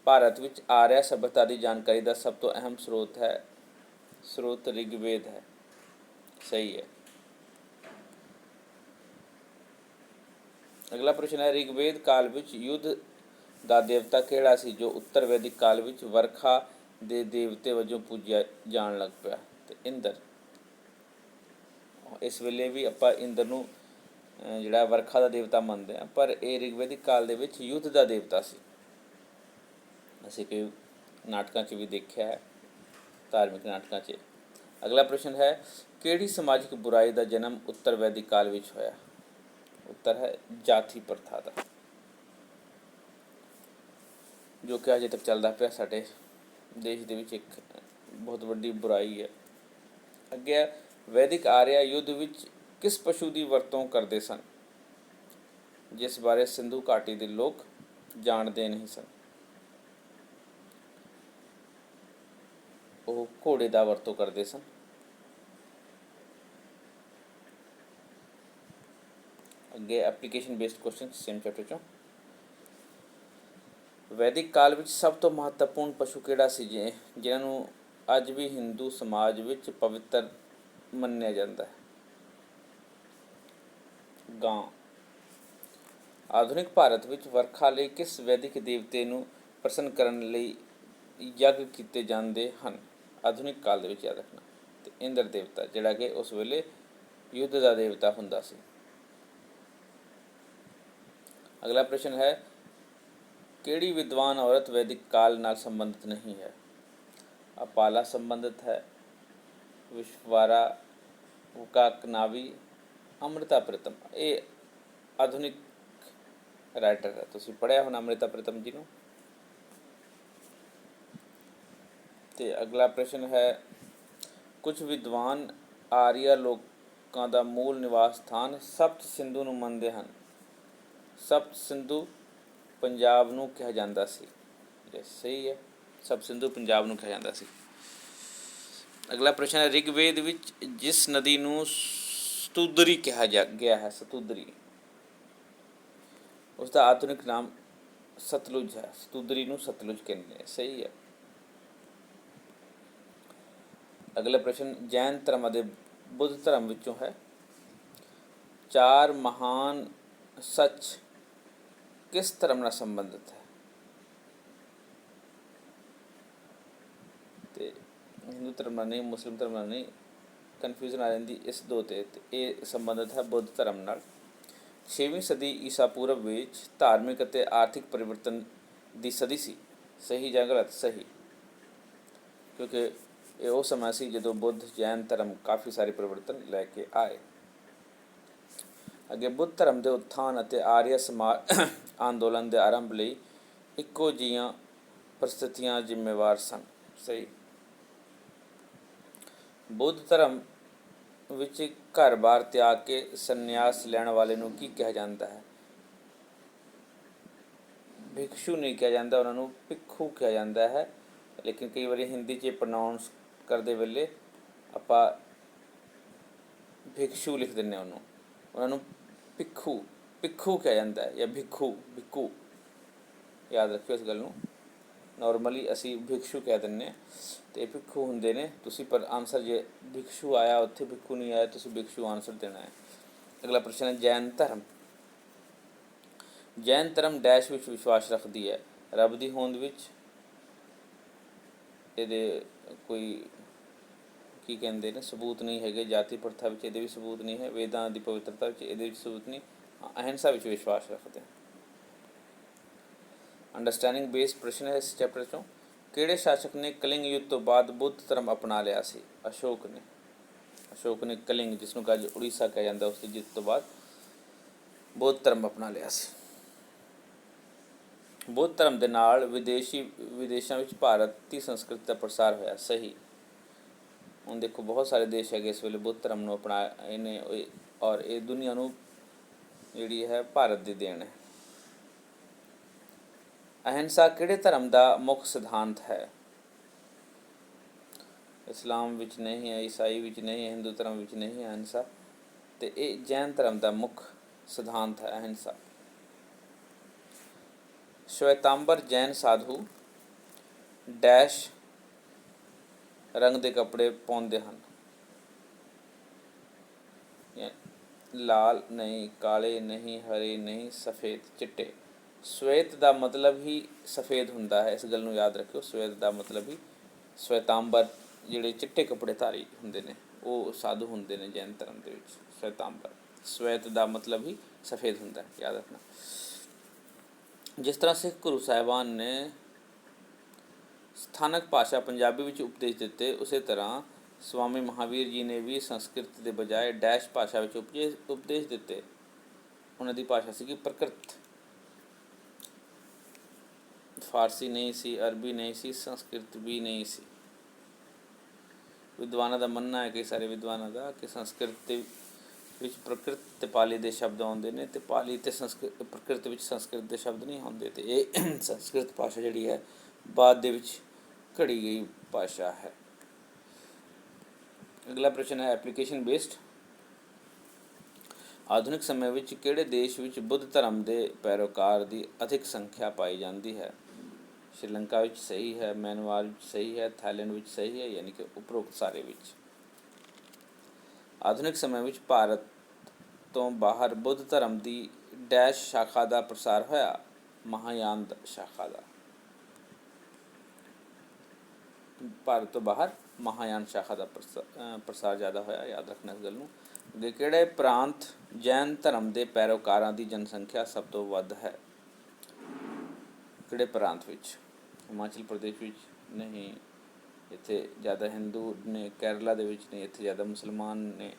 ਭਾਰਤ ਵਿੱਚ ਆਰਿਆ ਸਭਿਅਤਾ ਦੀ ਜਾਣਕਾਰੀ ਦਾ ਸਭ ਤੋਂ ਅਹਿਮ ਸਰੋਤ ਰਿਗਵੇਦ ਹੈ। ਸਹੀ ਹੈ। ਅਗਲਾ ਪ੍ਰਸ਼ਨ ਹੈ, ਰਿਗਵੇਦ ਕਾਲ ਵਿੱਚ ਯੁੱਧ ਦਾ ਦੇਵਤਾ ਕਿਹੜਾ ਸੀ ਜੋ ਉੱਤਰ ਵੈਦਿਕ ਕਾਲ ਵਿੱਚ ਵਰਖਾ ਦੇ ਦੇਵਤੇ ਵਜੋਂ ਪੂਜਿਆ ਜਾਣ ਲੱਗ ਪਿਆ? ਤੇ ਇੰਦਰ। ਇਸ ਵੇਲੇ ਵੀ ਆਪਾਂ ਇੰਦਰ ਨੂੰ ਜਿਹੜਾ ਵਰਖਾ ਦਾ ਦੇਵਤਾ ਮੰਨਦੇ ਹਾਂ, ਪਰ ਇਹ ਰਿਗਵੈਦਿਕ ਕਾਲ ਦੇ ਵਿੱਚ ਯੁੱਧ ਦਾ ਦੇਵਤਾ ਸੀ। ਅਸੀਂ ਕਈ ਨਾਟਕਾਂ 'ਚ ਵੀ ਦੇਖਿਆ ਹੈ, ਧਾਰਮਿਕ ਨਾਟਕਾਂ 'ਚ। ਅਗਲਾ ਪ੍ਰਸ਼ਨ ਹੈ, ਕਿਹੜੀ ਸਮਾਜਿਕ ਬੁਰਾਈ ਦਾ ਜਨਮ ਉੱਤਰ ਵੈਦਿਕ ਕਾਲ ਵਿੱਚ ਹੋਇਆ? ਉੱਤਰ ਹੈ ਜਾਤੀ ਪ੍ਰਥਾ ਦਾ, ਜੋ ਕਿ ਅਜੇ ਤੱਕ ਚੱਲਦਾ ਪਿਆ ਸਾਡੇ ਦੇਸ਼ ਦੇ ਵਿੱਚ, ਇੱਕ ਬਹੁਤ ਵੱਡੀ ਬੁਰਾਈ ਹੈ। ਅੱਗੇ ਵੈਦਿਕ ਆਰੀਆ ਯੁੱਧ ਵਿੱਚ ਕਿਸ ਪਸ਼ੂ ਦੀ ਵਰਤੋਂ ਕਰਦੇ ਸਨ, ਜਿਸ ਬਾਰੇ ਸਿੰਧੂ ਘਾਟੀ ਦੇ ਲੋਕ ਜਾਣਦੇ ਨਹੀਂ ਸਨ? ਉਹ ਘੋੜੇ ਦਾ ਵਰਤੋਂ ਕਰਦੇ ਸਨ। ਅੱਗੇ application based question same chapter ਚੋਂ। ਵੈਦਿਕ ਕਾਲ ਵਿੱਚ ਸਭ ਤੋਂ ਮਹੱਤਵਪੂਰਨ ਪਸ਼ੂ ਕਿਹੜਾ ਸੀ ਜਿਨ੍ਹਾਂ ਨੂੰ ਅੱਜ ਵੀ ਹਿੰਦੂ ਸਮਾਜ ਵਿੱਚ ਪਵਿੱਤਰ ਮੰਨਿਆ ਜਾਂਦਾ ਹੈ? ਗਾਂ। ਆਧੁਨਿਕ ਭਾਰਤ ਵਿੱਚ ਵਰਖਾ ਲਈ ਕਿਸ ਵੈਦਿਕ ਦੇਵਤੇ ਨੂੰ ਪ੍ਰਸੰਨ ਕਰਨ ਲਈ ਯੱਗ ਕੀਤੇ ਜਾਂਦੇ ਹਨ? ਆਧੁਨਿਕ ਕਾਲ ਦੇ ਵਿੱਚ ਯਾਦ ਰੱਖਣਾ। ਤੇ ਇੰਦਰ ਦੇਵਤਾ, ਜਿਹੜਾ ਕਿ ਉਸ ਵੇਲੇ ਯੁੱਧ ਦਾ ਦੇਵਤਾ ਹੁੰਦਾ ਸੀ। ਅਗਲਾ ਪ੍ਰਸ਼ਨ ਹੈ, ਕਿਹੜੀ ਵਿਦਵਾਨ ਔਰਤ ਵੈਦਿਕ ਕਾਲ ਨਾਲ ਸੰਬੰਧਿਤ ਨਹੀਂ ਹੈ? ਅਪਾਲਾ ਸੰਬੰਧਿਤ ਹੈ, ਵਿਸ਼ਵਾਰਾ, ਕਾਕਨਾਵੀ, ਅੰਮ੍ਰਿਤਾ ਪ੍ਰੀਤਮ। ਇਹ ਆਧੁਨਿਕ ਰਾਈਟਰ ਹੈ, ਤੁਸੀਂ ਪੜ੍ਹਿਆ ਹੋਣਾ ਅੰਮ੍ਰਿਤਾ ਪ੍ਰੀਤਮ ਜੀ ਨੂੰ। ਤੇ ਅਗਲਾ ਪ੍ਰਸ਼ਨ ਹੈ, ਕੁਝ ਵਿਦਵਾਨ ਆਰੀਆ ਲੋਕਾਂ ਦਾ ਮੂਲ ਨਿਵਾਸ ਸਥਾਨ ਸਪਤ ਸਿੰਧੂ ਨੂੰ ਮੰਨਦੇ ਹਨ। ਸਪਤ ਸਿੰਧੂ ਪੰਜਾਬ ਨੂੰ ਕਿਹਾ ਜਾਂਦਾ ਸੀ। ਸਹੀ ਹੈ, ਸਪਤ ਸਿੰਧੂ ਪੰਜਾਬ ਨੂੰ ਕਿਹਾ ਜਾਂਦਾ ਸੀ। ਅਗਲਾ ਪ੍ਰਸ਼ਨ ਹੈ, ਰਿਗਵੇਦ ਵਿੱਚ ਜਿਸ ਨਦੀ ਨੂੰ ਸਤੁਦਰੀ ਕਿਹਾ ਗਿਆ ਹੈ, ਸਤੁਦਰੀ, ਉਸ ਦਾ ਆਧੁਨਿਕ ਨਾਮ ਸਤਲੁਜ ਹੈ। ਸਤੁਦਰੀ ਨੂੰ ਸਤਲੁਜ ਕਹਿੰਦੇ ਨੇ। ਸਹੀ ਹੈ। ਅਗਲਾ ਪ੍ਰਸ਼ਨ ਜੈਨ ਧਰਮ ਅਤੇ ਬੁੱਧ ਧਰਮ ਵਿੱਚੋਂ ਹੈ, ਚਾਰ ਮਹਾਨ ਸੱਚ ਕਿਸ ਧਰਮ ਨਾਲ ਸੰਬੰਧਿਤ ਹੈ? ਤੇ ਹਿੰਦੂ ਧਰਮ ਨਾਲ ਨਹੀਂ, ਮੁਸਲਿਮ ਧਰਮ ਨਾਲ ਨਹੀਂ, ਕਨਫਿਊਜ਼ਨ ਆ ਜਾਂਦੀ ਇਸ ਦੋ 'ਤੇ। ਇਹ ਸੰਬੰਧਿਤ ਹੈ ਬੁੱਧ ਧਰਮ ਨਾਲ। 6ਵੀਂ ਸਦੀ ਈਸਾ ਪੂਰਵ ਵਿੱਚ ਧਾਰਮਿਕ ਅਤੇ ਆਰਥਿਕ ਪਰਿਵਰਤਨ ਦੀ ਸਦੀ ਸੀ। ਸਹੀ ਜਾਂ ਗਲਤ? ਸਹੀ, ਕਿਉਂਕਿ ਇਹ ਉਹ ਸਮਾਂ ਸੀ ਜਦੋਂ ਬੁੱਧ ਜੈਨ ਧਰਮ ਕਾਫੀ ਸਾਰੇ ਪਰਿਵਰਤਨ ਲੈ ਕੇ ਆਏ। ਅੱਗੇ ਬੁੱਧ ਧਰਮ ਦੇ ਉਤਥਾਨ ਅਤੇ ਆਰੀਆ ਸਮਾਜ ਅੰਦੋਲਨ ਦੇ ਆਰੰਭ ਲਈ ਇੱਕੋ ਜਿਹੀਆਂ ਪ੍ਰਸਥਿਤੀਆਂ ਜ਼ਿੰਮੇਵਾਰ ਸਨ। ਸਹੀ। ਬੁੱਧ ਧਰਮ ਵਿੱਚ ਘਰ-ਬਾਰ ਤਿਆਗ ਕੇ ਸੰਨਿਆਸ ਲੈਣ ਵਾਲੇ ਨੂੰ ਕੀ ਕਿਹਾ ਜਾਂਦਾ ਹੈ? ਭਿਕਸ਼ੂ ਨਹੀਂ ਕਿਹਾ ਜਾਂਦਾ, ਉਹਨਾਂ ਨੂੰ ਭਿੱਖੂ ਕਿਹਾ ਜਾਂਦਾ ਹੈ। ਲੇਕਿਨ ਕਈ ਵਾਰੀ ਹਿੰਦੀ 'ਚ ਪ੍ਰੋਨਾਊਂਸ ਕਰਦੇ ਵੇਲੇ ਆਪਾਂ ਭਿਕਸ਼ੂ ਲਿਖ ਦਿੰਦੇ ਉਹਨਾਂ ਨੂੰ ਭਿੱਖੂ ਕਿਹਾ ਜਾਂਦਾ ਹੈ, ਜਾਂ ਭਿੱਖੂ। ਯਾਦ ਰੱਖਿਓ ਇਸ ਗੱਲ ਨੂੰ। ਨੋਰਮਲੀ ਅਸੀਂ ਭਿਕਸ਼ੂ ਕਹਿ ਦਿੰਦੇ ਹਾਂ, ਅਤੇ ਭਿੱਖੂ ਹੁੰਦੇ ਨੇ। ਤੁਸੀਂ ਪਰ ਆਨਸਰ ਜੇ ਭਿਕਸ਼ੂ ਆਇਆ ਉੱਥੇ ਭਿੱਖੂ ਨਹੀਂ ਆਇਆ, ਤੁਸੀਂ ਭਿਕਸ਼ੂ ਆਨਸਰ ਦੇਣਾ ਹੈ। ਅਗਲਾ ਪ੍ਰਸ਼ਨ ਹੈ, ਜੈਨ ਧਰਮ। ਜੈਨ ਧਰਮ ਡੈਸ਼ ਵਿੱਚ ਵਿਸ਼ਵਾਸ ਰੱਖਦੀ ਹੈ? ਰੱਬ ਦੀ ਹੋਂਦ ਵਿੱਚ, ਇਹਦੇ ਕੋਈ ਕੀ ਕਹਿੰਦੇ ਨੇ ਸਬੂਤ ਨਹੀਂ ਹੈਗੇ। ਜਾਤੀ ਪ੍ਰਥਾ ਵਿੱਚ ਇਹਦੇ ਵੀ ਸਬੂਤ ਨਹੀਂ ਹੈ। ਵੇਦਾਂ ਦੀ ਪਵਿੱਤਰਤਾ ਵਿੱਚ ਇਹਦੇ ਵਿੱਚ ਸਬੂਤ ਨਹੀਂ। ਅਹਿੰਸਾ ਵਿੱਚ ਵਿਸ਼ਵਾਸ ਰੱਖਦੇ ਹਨ। ਅੰਡਰਸਟੈਂਡਿੰਗ ਬੇਸਡ ਪ੍ਰਸ਼ਨ ਹੈ ਇਸ ਚੈਪਟਰ 'ਚੋਂ। ਕਿਹੜੇ ਸ਼ਾਸਕ ਨੇ ਕਲਿੰਗ ਯੁੱਧ ਤੋਂ ਬਾਅਦ ਬੁੱਧ ਧਰਮ ਅਪਣਾ ਲਿਆ ਸੀ? ਅਸ਼ੋਕ ਨੇ ਕਲਿੰਗ, ਜਿਸ ਨੂੰ ਅੱਜ ਉੜੀਸਾ ਕਿਹਾ ਜਾਂਦਾ, ਉਸ ਦੀ ਜਿੱਤ ਤੋਂ ਬਾਅਦ ਬੁੱਧ ਧਰਮ ਅਪਣਾ ਲਿਆ ਸੀ। ਬੁੱਧ ਧਰਮ ਦੇ ਨਾਲ ਵਿਦੇਸ਼ਾਂ ਵਿੱਚ ਭਾਰਤੀ ਸੰਸਕ੍ਰਿਤੀ ਦਾ ਪ੍ਰਸਾਰ ਹੋਇਆ। ਸਹੀ। ਹੁਣ ਦੇਖੋ ਬਹੁਤ ਸਾਰੇ ਦੇਸ਼ ਹੈਗੇ ਇਸ ਵੇਲੇ ਬੁੱਧ ਧਰਮ ਨੂੰ ਅਪਣਾਏ ਨੇ, ਔਰ ਇਹ ਦੁਨੀਆ ਨੂੰ ਜਿਹੜੀ ਹੈ ਭਾਰਤ ਦੀ ਦੇਣ ਹੈ। ਅਹਿੰਸਾ ਕਿਹੜੇ ਧਰਮ ਦਾ ਮੁੱਖ ਸਿਧਾਂਤ ਹੈ? ਇਸਲਾਮ ਵਿੱਚ ਨਹੀਂ ਹੈ, ਈਸਾਈ ਵਿੱਚ ਨਹੀਂ ਹੈ, ਹਿੰਦੂ ਧਰਮ ਵਿੱਚ ਨਹੀਂ ਹੈ ਅਹਿੰਸਾ, ਅਤੇ ਇਹ ਜੈਨ ਧਰਮ ਦਾ ਮੁੱਖ ਸਿਧਾਂਤ ਹੈ ਅਹਿੰਸਾ। ਸ਼ਵੇਤਾਂਬਰ ਜੈਨ ਸਾਧੂ ਡੈਸ਼ ਰੰਗ ਦੇ ਕੱਪੜੇ ਪਾਉਂਦੇ ਹਨ? ਲਾਲ ਨਹੀਂ, ਕਾਲੇ ਨਹੀਂ, ਹਰੇ ਨਹੀਂ, ਸਫੇਦ, ਚਿੱਟੇ। ਸ਼ਵੇਤ ਦਾ ਮਤਲਬ ਹੀ ਸਫੇਦ ਹੁੰਦਾ ਹੈ, ਇਸ ਗੱਲ ਨੂੰ ਯਾਦ ਰੱਖਿਓ। ਸ਼ਵੇਤ ਦਾ ਮਤਲਬ ਹੀ, ਸ਼ਵੇਤਾਂਬਰ ਜਿਹੜੇ ਚਿੱਟੇ ਕੱਪੜੇ ਧਾਰੀ ਹੁੰਦੇ ਨੇ ਉਹ ਸਾਧੂ ਹੁੰਦੇ ਨੇ ਜੈਨ ਧਰਮ ਦੇ ਵਿੱਚ, ਸ਼ਵੇਤਾਂਬਰ। ਸਵੇਤ ਦਾ ਮਤਲਬ ਹੀ ਸਫੇਦ ਹੁੰਦਾ ਹੈ, ਯਾਦ ਰੱਖਣਾ। ਜਿਸ ਤਰ੍ਹਾਂ ਸਿੱਖ ਗੁਰੂ ਸਾਹਿਬਾਨ ਨੇ ਸਥਾਨਕ ਭਾਸ਼ਾ ਪੰਜਾਬੀ ਵਿੱਚ ਉਪਦੇਸ਼ ਦਿੱਤੇ, ਉਸੇ ਤਰ੍ਹਾਂ ਸਵਾਮੀ ਮਹਾਵੀਰ ਜੀ ਨੇ ਵੀ ਸੰਸਕ੍ਰਿਤ ਦੇ ਬਜਾਏ ਡੈਸ਼ ਭਾਸ਼ਾ ਵਿੱਚ ਉਪਦੇਸ਼ ਦਿੱਤੇ। ਉਹਨਾਂ ਦੀ ਭਾਸ਼ਾ ਸੀਗੀ ਪ੍ਰਕ੍ਰਿਤ। ਫਾਰਸੀ ਨਹੀਂ ਸੀ, ਅਰਬੀ ਨਹੀਂ ਸੀ, ਸੰਸਕ੍ਰਿਤ ਵੀ ਨਹੀਂ ਸੀ। ਵਿਦਵਾਨਾਂ ਦਾ ਮੰਨਣਾ ਹੈ, ਕਈ ਸਾਰੇ ਵਿਦਵਾਨਾਂ ਦਾ, ਕਿ ਸੰਸਕ੍ਰਿਤ ਦੇ ਵਿੱਚ ਪ੍ਰਕ੍ਰਿਤ ਅਤੇ ਪਾਲੀ ਦੇ ਸ਼ਬਦ ਆਉਂਦੇ ਨੇ, ਅਤੇ ਪਾਲੀ ਅਤੇ ਪ੍ਰਕ੍ਰਿਤ ਵਿੱਚ ਸੰਸਕ੍ਰਿਤ ਦੇ ਸ਼ਬਦ ਨਹੀਂ ਆਉਂਦੇ, ਅਤੇ ਇਹ ਸੰਸਕ੍ਰਿਤ ਭਾਸ਼ਾ ਜਿਹੜੀ ਹੈ ਬਾਅਦ ਦੇ ਵਿੱਚ ਘੜੀ ਗਈ ਭਾਸ਼ਾ ਹੈ। ਅਗਲਾ ਪ੍ਰਸ਼ਨ ਹੈ ਐਪਲੀਕੇਸ਼ਨ ਬੇਸਡ। ਆਧੁਨਿਕ ਸਮੇਂ ਵਿੱਚ ਕਿਹੜੇ ਦੇਸ਼ ਵਿੱਚ ਬੁੱਧ ਧਰਮ ਦੇ ਪੈਰੋਕਾਰ ਦੀ ਅਧਿਕ ਸੰਖਿਆ ਪਾਈ ਜਾਂਦੀ ਹੈ? ਸ਼੍ਰੀਲੰਕਾ ਵਿੱਚ ਸਹੀ ਹੈ, ਮਿਆਂਮਾਰ ਵਿੱਚ ਸਹੀ ਹੈ, ਥਾਈਲੈਂਡ ਵਿੱਚ ਸਹੀ ਹੈ, ਯਾਨੀ ਕਿ ਉਪਰੋਕਤ ਸਾਰੇ ਵਿੱਚ। ਆਧੁਨਿਕ ਸਮੇਂ ਵਿੱਚ ਭਾਰਤ ਤੋਂ ਬਾਹਰ ਬੁੱਧ ਧਰਮ ਦੀ ਡੈਸ਼ ਸ਼ਾਖਾ ਦਾ ਪ੍ਰਸਾਰ ਹੋਇਆ? ਮਹਾਯਾਨ ਸ਼ਾਖਾ ਦਾ। ਭਾਰਤ ਤੋਂ ਬਾਹਰ ਮਹਾਯਾਨ ਸ਼ਾਖਾ ਦਾ ਪ੍ਰਸਾਰ ਜ਼ਿਆਦਾ ਹੋਇਆ, ਯਾਦ ਰੱਖਣਾ ਇਸ ਗੱਲ ਨੂੰ। ਅੱਗੇ, ਕਿਹੜੇ ਪ੍ਰਾਂਤ ਜੈਨ ਧਰਮ ਦੇ ਪੈਰੋਕਾਰਾਂ ਦੀ ਜਨਸੰਖਿਆ ਸਭ ਤੋਂ ਵੱਧ ਹੈ? ਕਿਹੜੇ ਪ੍ਰਾਂਤ ਵਿੱਚ? ਹਿਮਾਚਲ ਪ੍ਰਦੇਸ਼ ਵਿੱਚ ਨਹੀਂ, ਇੱਥੇ ਜ਼ਿਆਦਾ ਹਿੰਦੂ ਨੇ। ਕੇਰਲਾ ਦੇ ਵਿੱਚ ਨਹੀਂ, ਇੱਥੇ ਜ਼ਿਆਦਾ ਮੁਸਲਮਾਨ ਨੇ।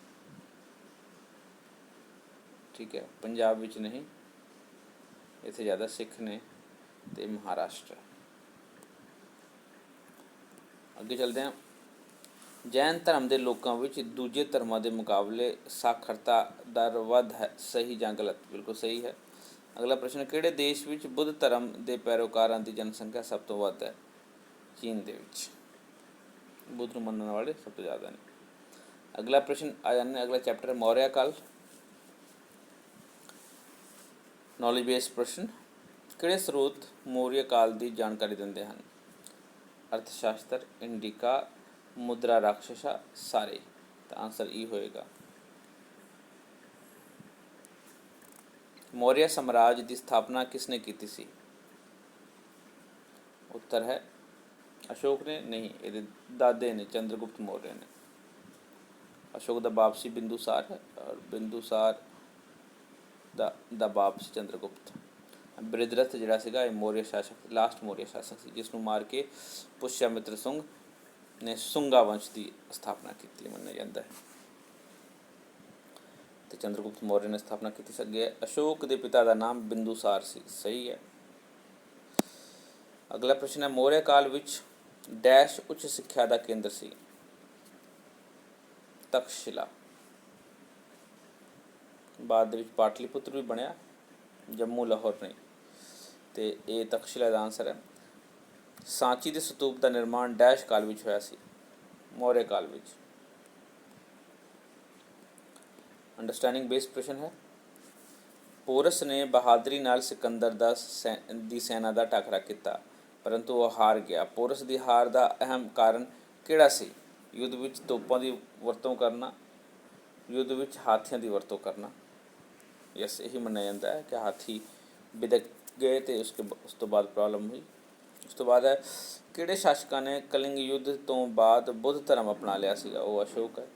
ਠੀਕ ਹੈ, ਪੰਜਾਬ ਵਿੱਚ ਨਹੀਂ, ਇੱਥੇ ਜ਼ਿਆਦਾ ਸਿੱਖ ਨੇ, ਅਤੇ ਮਹਾਰਾਸ਼ਟਰ। ਅੱਗੇ ਚੱਲਦੇ ਹਾਂ। ਜੈਨ ਧਰਮ ਦੇ ਲੋਕਾਂ ਵਿੱਚ ਦੂਜੇ ਧਰਮਾਂ ਦੇ ਮੁਕਾਬਲੇ ਸਾਖਰਤਾ ਦਰ ਵੱਧ ਹੈ, ਸਹੀ ਜਾਂ ਗਲਤ? ਬਿਲਕੁਲ ਸਹੀ ਹੈ। ਅਗਲਾ ਪ੍ਰਸ਼ਨ, ਕਿਹੜੇ ਦੇਸ਼ ਵਿੱਚ ਬੁੱਧ ਧਰਮ ਦੇ ਪੈਰੋਕਾਰਾਂ ਦੀ ਜਨਸੰਖਿਆ ਸਭ ਤੋਂ ਵੱਧ ਹੈ? ਚੀਨ ਦੇ ਵਿੱਚ। ਬੁੱਧ ਨੂੰ ਮੰਨਣ ਵਾਲੇ ਸਭ ਤੋਂ ਜ਼ਿਆਦਾ ਨੇ। ਅਗਲਾ ਪ੍ਰਸ਼ਨ ਆ ਜਾਂਦੇ, ਅਗਲਾ ਚੈਪਟਰ ਹੈ ਮੌਰਿਆ ਕਾਲ, ਨੌਲੇਜ ਬੇਸਡ ਪ੍ਰਸ਼ਨ। ਕਿਹੜੇ ਸਰੋਤ ਮੌਰਿਆ ਕਾਲ ਦੀ ਜਾਣਕਾਰੀ ਦਿੰਦੇ ਹਨ? ਅਰਥ ਸ਼ਾਸਤਰ, ਇੰਡਿਕਾ, ਮੁਦਰਾ ਰਾਕਸ਼ਸਾ, ਸਾਰੇ। ਤਾਂ ਆਂਸਰ ਈ ਹੋਏਗਾ। ਮੌਰਿਆ ਸਾਮਰਾਜ ਦੀ ਸਥਾਪਨਾ ਕਿਸ ਨੇ ਕੀਤੀ ਸੀ? ਉੱਤਰ ਹੈ ਅਸ਼ੋਕ ਨੇ। ਨਹੀਂ, ਇਹਦੇ ਦਾਦੇ ਨੇ, ਚੰਦਰਗੁਪਤ ਮੌਰਿਆ ਨੇ। ਅਸ਼ੋਕ ਦਾ ਬਾਪ ਸੀ ਬਿੰਦੂਸਾਰ ਹੈ, ਔਰ ਬਿੰਦੂਸਾਰ ਦਾ ਬਾਪ ਸੀ ਚੰਦਰਗੁਪਤ। ਬ੍ਰਿਹਦਰਥ ਜਿਹੜਾ ਸੀਗਾ ਇਹ ਮੌਰਿਆ ਸ਼ਾਸਕ, ਲਾਸਟ ਮੌਰਿਆ ਸ਼ਾਸਕ ਸੀ, ਜਿਸ ਨੂੰ ਮਾਰ ਕੇ ਪੁਸ਼ਯਮਿਤਰ ਸੁੰਗ ਨੇ ਸੁੰਗਾ ਵੰਸ਼ ਦੀ ਸਥਾਪਨਾ ਕੀਤੀ ਮੰਨਿਆ ਜਾਂਦਾ ਹੈ, ਅਤੇ ਚੰਦਰਗੁਪਤ ਮੌਰਿਆ ਨੇ ਸਥਾਪਨਾ ਕੀਤੀ ਸੀ। ਅੱਗੇ, ਅਸ਼ੋਕ ਦੇ ਪਿਤਾ ਦਾ ਨਾਮ ਬਿੰਦੂਸਾਰ ਸੀ, ਸਹੀ ਹੈ। ਅਗਲਾ ਪ੍ਰਸ਼ਨ ਹੈ ਮੌਰਿਆ ਕਾਲ ਵਿੱਚ ਡੈਸ਼ ਉੱਚ ਸਿੱਖਿਆ ਦਾ ਕੇਂਦਰ ਸੀ? ਤਕਸ਼ਿਲਾ। ਬਾਅਦ ਦੇ ਵਿੱਚ ਪਾਟਲੀਪੁੱਤਰ ਵੀ ਬਣਿਆ, ਜੰਮੂ, ਲਾਹੌਰ ਨਹੀਂ, ਅਤੇ ਇਹ ਤਕਸ਼ਿਲਾ ਦਾ ਆਂਸਰ ਹੈ। ਸਾਂਚੀ ਦੇ ਸਤੂਪ ਦਾ ਨਿਰਮਾਣ ਡੈਸ਼ ਕਾਲ ਵਿੱਚ ਹੋਇਆ ਸੀ? ਮੌਰਿਆ ਕਾਲ ਵਿੱਚ। ਅੰਡਰਸਟੈਂਡਿੰਗ ਬੇਸਡ ਪ੍ਰਸ਼ਨ ਹੈ। ਪੋਰਸ ਨੇ ਬਹਾਦਰੀ ਨਾਲ ਸਿਕੰਦਰ ਦੀ ਸੈਨਾ ਦਾ ਟਾਕਰਾ ਕੀਤਾ, ਪਰੰਤੂ ਉਹ ਹਾਰ ਗਿਆ। ਪੋਰਸ ਦੀ ਹਾਰ ਦਾ ਅਹਿਮ ਕਾਰਨ ਕਿਹੜਾ ਸੀ? ਯੁੱਧ ਵਿੱਚ ਤੋਪਾਂ ਦੀ ਵਰਤੋਂ ਕਰਨਾ, ਯੁੱਧ ਵਿੱਚ ਹਾਥੀਆਂ ਦੀ ਵਰਤੋਂ ਕਰਨਾ। ਯਸ, ਇਹੀ ਮੰਨਿਆ ਜਾਂਦਾ ਹੈ ਕਿ ਹਾਥੀ ਵਿਦਕ ਗਏ ਅਤੇ ਉਸ ਤੋਂ ਬਾਅਦ ਪ੍ਰੋਬਲਮ ਹੋਈ। ਉਸ ਤੋਂ ਬਾਅਦ ਹੈ ਕਿਹੜੇ ਸ਼ਾਸਕਾਂ ਨੇ ਕਲਿੰਗ ਯੁੱਧ ਤੋਂ ਬਾਅਦ ਬੁੱਧ ਧਰਮ ਅਪਣਾ ਲਿਆ ਸੀਗਾ? ਉਹ ਅਸ਼ੋਕ ਹੈ।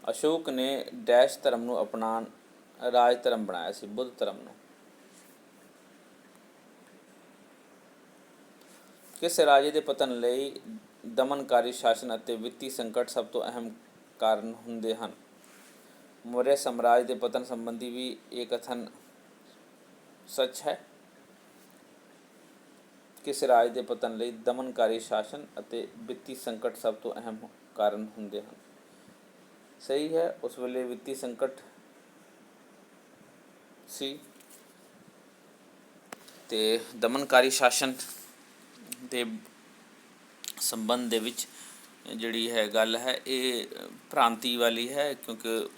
ਅਸ਼ੋਕ ਨੇ ਡੈਸ਼ ਧਰਮ ਨੂੰ ਆਪਣਾ ਰਾਜ ਧਰਮ ਬਣਾਇਆ ਸੀ? ਬੁੱਧ ਧਰਮ ਨੂੰ। ਕਿਸ ਰਾਜੇ ਦੇ ਪਤਨ ਲਈ ਦਮਨਕਾਰੀ ਸ਼ਾਸਨ ਅਤੇ ਵਿੱਤੀ ਸੰਕਟ ਸਭ ਤੋਂ ਅਹਿਮ ਕਾਰਨ ਹੁੰਦੇ ਹਨ? ਮੌਰਿਆ ਸਾਮਰਾਜ ਦੇ ਪਤਨ ਸੰਬੰਧੀ ਵੀ ਇਹ ਕਥਨ ਸੱਚ ਹੈ? ਕਿਸ ਰਾਜ ਦੇ ਪਤਨ ਲਈ ਦਮਨਕਾਰੀ ਸ਼ਾਸਨ ਅਤੇ ਵਿੱਤੀ ਸੰਕਟ ਸਭ ਤੋਂ ਅਹਿਮ ਕਾਰਨ ਹੁੰਦੇ ਹਨ? ਸਹੀ ਹੈ, ਉਸ ਵੇਲੇ ਵਿੱਤੀ ਸੰਕਟ ਸੀ, ਅਤੇ ਦਮਨਕਾਰੀ ਸ਼ਾਸਨ ਦੇ ਸੰਬੰਧ ਦੇ ਵਿੱਚ ਜਿਹੜੀ ਹੈ ਗੱਲ ਹੈ ਇਹ ਭ੍ਰਾਂਤੀ ਵਾਲੀ ਹੈ, ਕਿਉਂਕਿ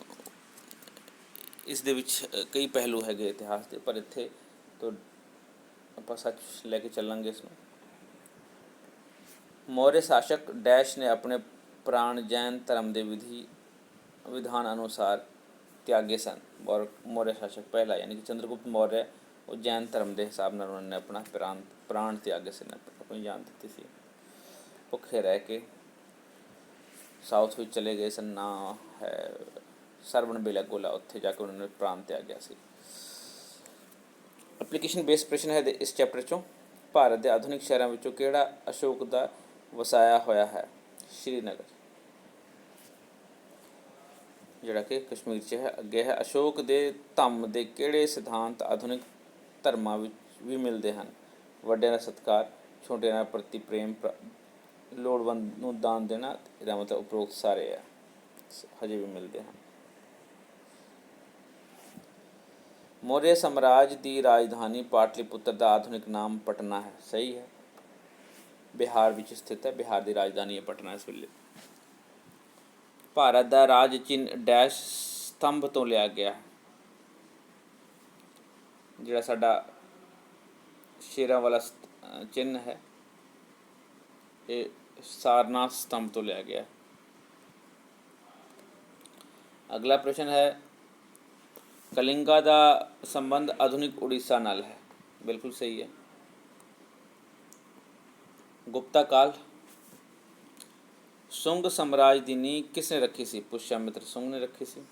ਇਸ ਦੇ ਵਿੱਚ ਕਈ ਪਹਿਲੂ ਹੈਗੇ ਇਤਿਹਾਸ ਦੇ, ਪਰ ਇੱਥੇ ਤੋਂ ਆਪਾਂ ਸੱਚ ਲੈ ਕੇ ਚੱਲਾਂਗੇ ਇਸ ਨੂੰ। ਮੌਰਿਆ ਸ਼ਾਸਕ ਡੈਸ਼ ਨੇ ਆਪਣੇ ਪ੍ਰਾਣ ਜੈਨ ਧਰਮ ਦੇ ਵਿਧਾਨ ਅਨੁਸਾਰ ਤਿਆਗੇ ਸਨ? ਮੌਰਿਆ ਸ਼ਾਸਕ ਪਹਿਲਾ ਯਾਨੀ ਕਿ ਚੰਦਰਗੁਪਤ ਮੌਰਿਆ, ਉਹ ਜੈਨ ਧਰਮ ਦੇ ਹਿਸਾਬ ਨਾਲ ਉਹਨਾਂ ਨੇ ਆਪਣਾ ਪ੍ਰਾਣ ਤਿਆਗੇ ਸਨ, ਆਪਣੀ ਜਾਨ ਦਿੱਤੀ ਸੀ, ਭੁੱਖੇ ਰਹਿ ਕੇ ਸਾਊਥ ਵਿੱਚ ਚਲੇ ਗਏ ਸਨ, ਨਾਂ ਹੈ ਸਰਵਣ ਬੇਲਾਗੋਲਾ, ਉੱਥੇ ਜਾ ਕੇ ਉਹਨਾਂ ਨੇ ਪ੍ਰਾਣ ਤਿਆਗਿਆ ਸੀ। ਐਪਲੀਕੇਸ਼ਨ ਬੇਸਡ ਪ੍ਰਸ਼ਨ ਹੈ ਇਸ ਚੈਪਟਰ 'ਚੋਂ। ਭਾਰਤ ਦੇ ਆਧੁਨਿਕ ਸ਼ਹਿਰਾਂ ਵਿੱਚੋਂ ਕਿਹੜਾ ਅਸ਼ੋਕ ਦਾ ਵਸਾਇਆ ਹੋਇਆ ਹੈ? ਸ਼੍ਰੀਨਗਰ, ਜਿਹੜਾ ਕਿ ਕਸ਼ਮੀਰ 'ਚ ਹੈ। ਅੱਗੇ ਹੈ, ਅਸ਼ੋਕ ਦੇ ਧੰਮ ਦੇ ਕਿਹੜੇ ਸਿਧਾਂਤ ਆਧੁਨਿਕ ਧਰਮਾਂ ਵਿੱਚ ਵੀ ਮਿਲਦੇ ਹਨ? ਵੱਡਿਆਂ ਦਾ ਸਤਿਕਾਰ, ਛੋਟਿਆਂ ਪ੍ਰਤੀ ਪ੍ਰੇਮ, ਲੋੜਵੰਦ ਨੂੰ ਦਾਨ ਦੇਣਾ। ਇਹਦਾ ਮਤਲਬ ਉਪਰੋਕਤ ਸਾਰੇ ਆ, ਹਜੇ ਵੀ ਮਿਲਦੇ ਹਨ। ਮੌर्य ਸਾਮਰਾਜ ਦੀ ਰਾਜਧਾਨੀ ਪਾਟਲੀਪੁੱਤਰ ਦਾ ਆਧੁਨਿਕ ਨਾਮ ਪਟਨਾ ਹੈ। ਸਹੀ ਹੈ। ਬਿਹਾਰ ਵਿੱਚ ਸਥਿਤ ਹੈ। ਬਿਹਾਰ ਦੀ ਰਾਜਧਾਨੀ ਹੈ ਪਟਨਾ ਇਸ ਵੇਲੇ। ਭਾਰਤ ਦਾ ਰਾਜ ਚਿੰਨ੍ਹ ਡੈਸ਼ ਸਤੰਭ ਤੋਂ ਲਿਆ ਗਿਆ ਹੈ। ਜਿਹੜਾ ਸਾਡਾ ਸ਼ੇਰਾਂ ਵਾਲਾ ਚਿੰਨ੍ਹ ਹੈ, ਇਹ ਸਾਰਨਾਥ ਸਤੰਭ ਤੋਂ ਲਿਆ ਗਿਆ। ਅਗਲਾ ਪ੍ਰਸ਼ਨ ਹੈ, ਕਲਿੰਗਾ ਦਾ ਸੰਬੰਧ ਆਧੁਨਿਕ ਉੜੀਸਾ ਨਾਲ ਹੈ। ਬਿਲਕੁਲ ਸਹੀ ਹੈ। ਗੁਪਤਾ ਕਾਲ, ਸੁੰਗ ਸਾਮਰਾਜ ਦੀ ਨੀਂਹ ਕਿਸ ਨੇ ਰੱਖੀ ਸੀ? ਪੁਸ਼ਯਾਮਿਤਰ ਸੁੰਗ ਨੇ ਰੱਖੀ ਸੀ।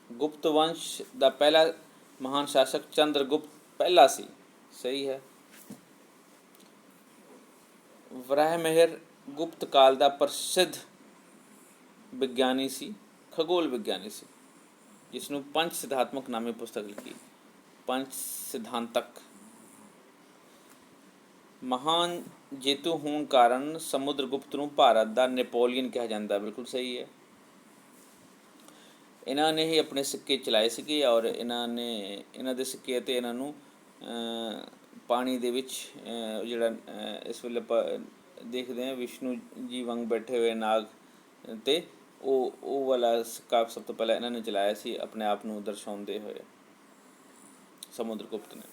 ਗੁਪਤ ਵੰਸ਼ ਦਾ ਪਹਿਲਾ ਮਹਾਨ ਸ਼ਾਸਕ ਚੰਦਰਗੁਪਤ ਪਹਿਲਾ ਸੀ। ਸਹੀ ਹੈ। ਵਰਾਹਮਿਹਿਰ ਗੁਪਤ ਕਾਲ ਦਾ ਪ੍ਰਸਿੱਧ ਵਿਗਿਆਨੀ ਸੀ, ਖਗੋਲ ਵਿਗਿਆਨੀ ਸੀ, ਜਿਸ ਨੂੰ ਪੰਚ ਸਿਧਾਤਮਕ ਨਾਮੀ ਪੁਸਤਕ ਲਿਖੀ। ਪੰਚ ਸਿਧਾਂਤਕ। ਮਹਾਨ ਜੇਤੂ ਹੋਣ ਕਾਰਨ ਸਮੁਦਰਗੁਪਤ ਨੂੰ ਭਾਰਤ ਦਾ ਨੈਪੋਲੀਅਨ ਕਿਹਾ ਜਾਂਦਾ। ਬਿਲਕੁਲ ਸਹੀ ਹੈ। ਇਹਨਾਂ ਨੇ ਹੀ ਆਪਣੇ ਸਿੱਕੇ ਚਲਾਏ ਸੀਗੇ, ਔਰ ਇਹਨਾਂ ਦੇ ਸਿੱਕੇ ਅਤੇ ਇਹਨਾਂ ਨੂੰ ਪਾਣੀ ਦੇ ਵਿੱਚ ਜਿਹੜਾ ਇਸ ਵੇਲੇ ਆਪਾਂ ਦੇਖਦੇ ਹਾਂ ਵਿਸ਼ਨੂੰ ਜੀ ਵਾਂਗ ਬੈਠੇ ਹੋਏ ਨਾਗ, ਅਤੇ ਉਹ ਵਾਲਾ ਸਿੱਕਾ ਸਭ ਤੋਂ ਪਹਿਲਾਂ ਇਹਨਾਂ ਨੇ ਚਲਾਇਆ ਸੀ, ਆਪਣੇ ਆਪ ਨੂੰ ਦਰਸਾਉਂਦੇ ਹੋਏ, ਸਮੁਦਰਗੁਪਤ ਨੇ।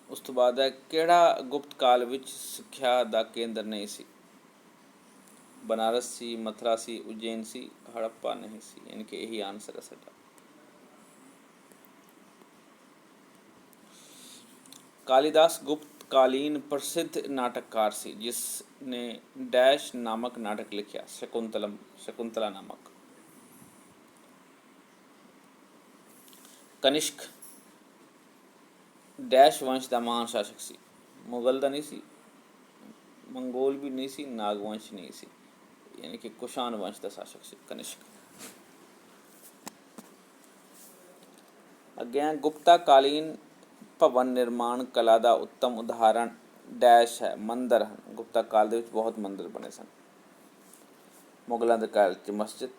ਉਸ ਤੋਂ ਬਾਅਦ ਹੈ, ਕਿਹੜਾ ਗੁਪਤ ਕਾਲ ਵਿੱਚ ਸਿੱਖਿਆ ਦਾ ਕੇਂਦਰ ਨਹੀਂ ਸੀ? ਬਨਾਰਸ ਸੀ, ਮਥੁਰਾ ਸੀ, ਉਜੈਨ ਸੀ, ਹੜੱਪਾ ਨਹੀਂ ਸੀ। ਯਾਨੀ ਕਿ ਇਹੀ ਆਨਸਰ ਹੈ ਸਾਡਾ। ਕਾਲੀਦਾਸ ਗੁਪਤ ਕਾਲੀਨ ਪ੍ਰਸਿੱਧ ਨਾਟਕਕਾਰ ਸੀ, ਜਿਸ ਨੇ ਡੈਸ਼ ਨਾਮਕ ਨਾਟਕ ਲਿਖਿਆ। ਸ਼ਕੁੰਤਲਾ ਨਾਮਕ। ਕਨਿਸ਼ਕ ਡੈਸ਼ ਵੰਸ਼ ਦਾ ਮਹਾਨ ਸ਼ਾਸਕ ਸੀ। ਮੁਗਲ ਦਾ ਨਹੀਂ ਸੀ, ਮੰਗੋਲ ਵੀ ਨਹੀਂ ਸੀ, ਨਾਗਵੰਸ਼ ਨਹੀਂ ਸੀ, ਯਾਨੀ ਕਿ ਕੁਸ਼ਾਨ ਵੰਸ਼ ਦਾ ਸ਼ਾਸਕ ਸੀ ਕਨਿਸ਼ਕ। ਅੱਗੇ ਗੁਪਤਾ ਕਾਲੀਨ ਭਵਨ ਨਿਰਮਾਣ ਕਲਾ ਦਾ ਉੱਤਮ ਉਦਾਹਰਣ ਡੈਸ਼ ਹੈ? ਮੰਦਰ ਹਨ। ਗੁਪਤਾ ਕਾਲ ਦੇ ਵਿੱਚ ਬਹੁਤ ਮੰਦਰ ਬਣੇ ਸਨ। ਮੁਗਲਾਂ ਦੇ ਕਾਲ 'ਚ ਮਸਜਿਦ,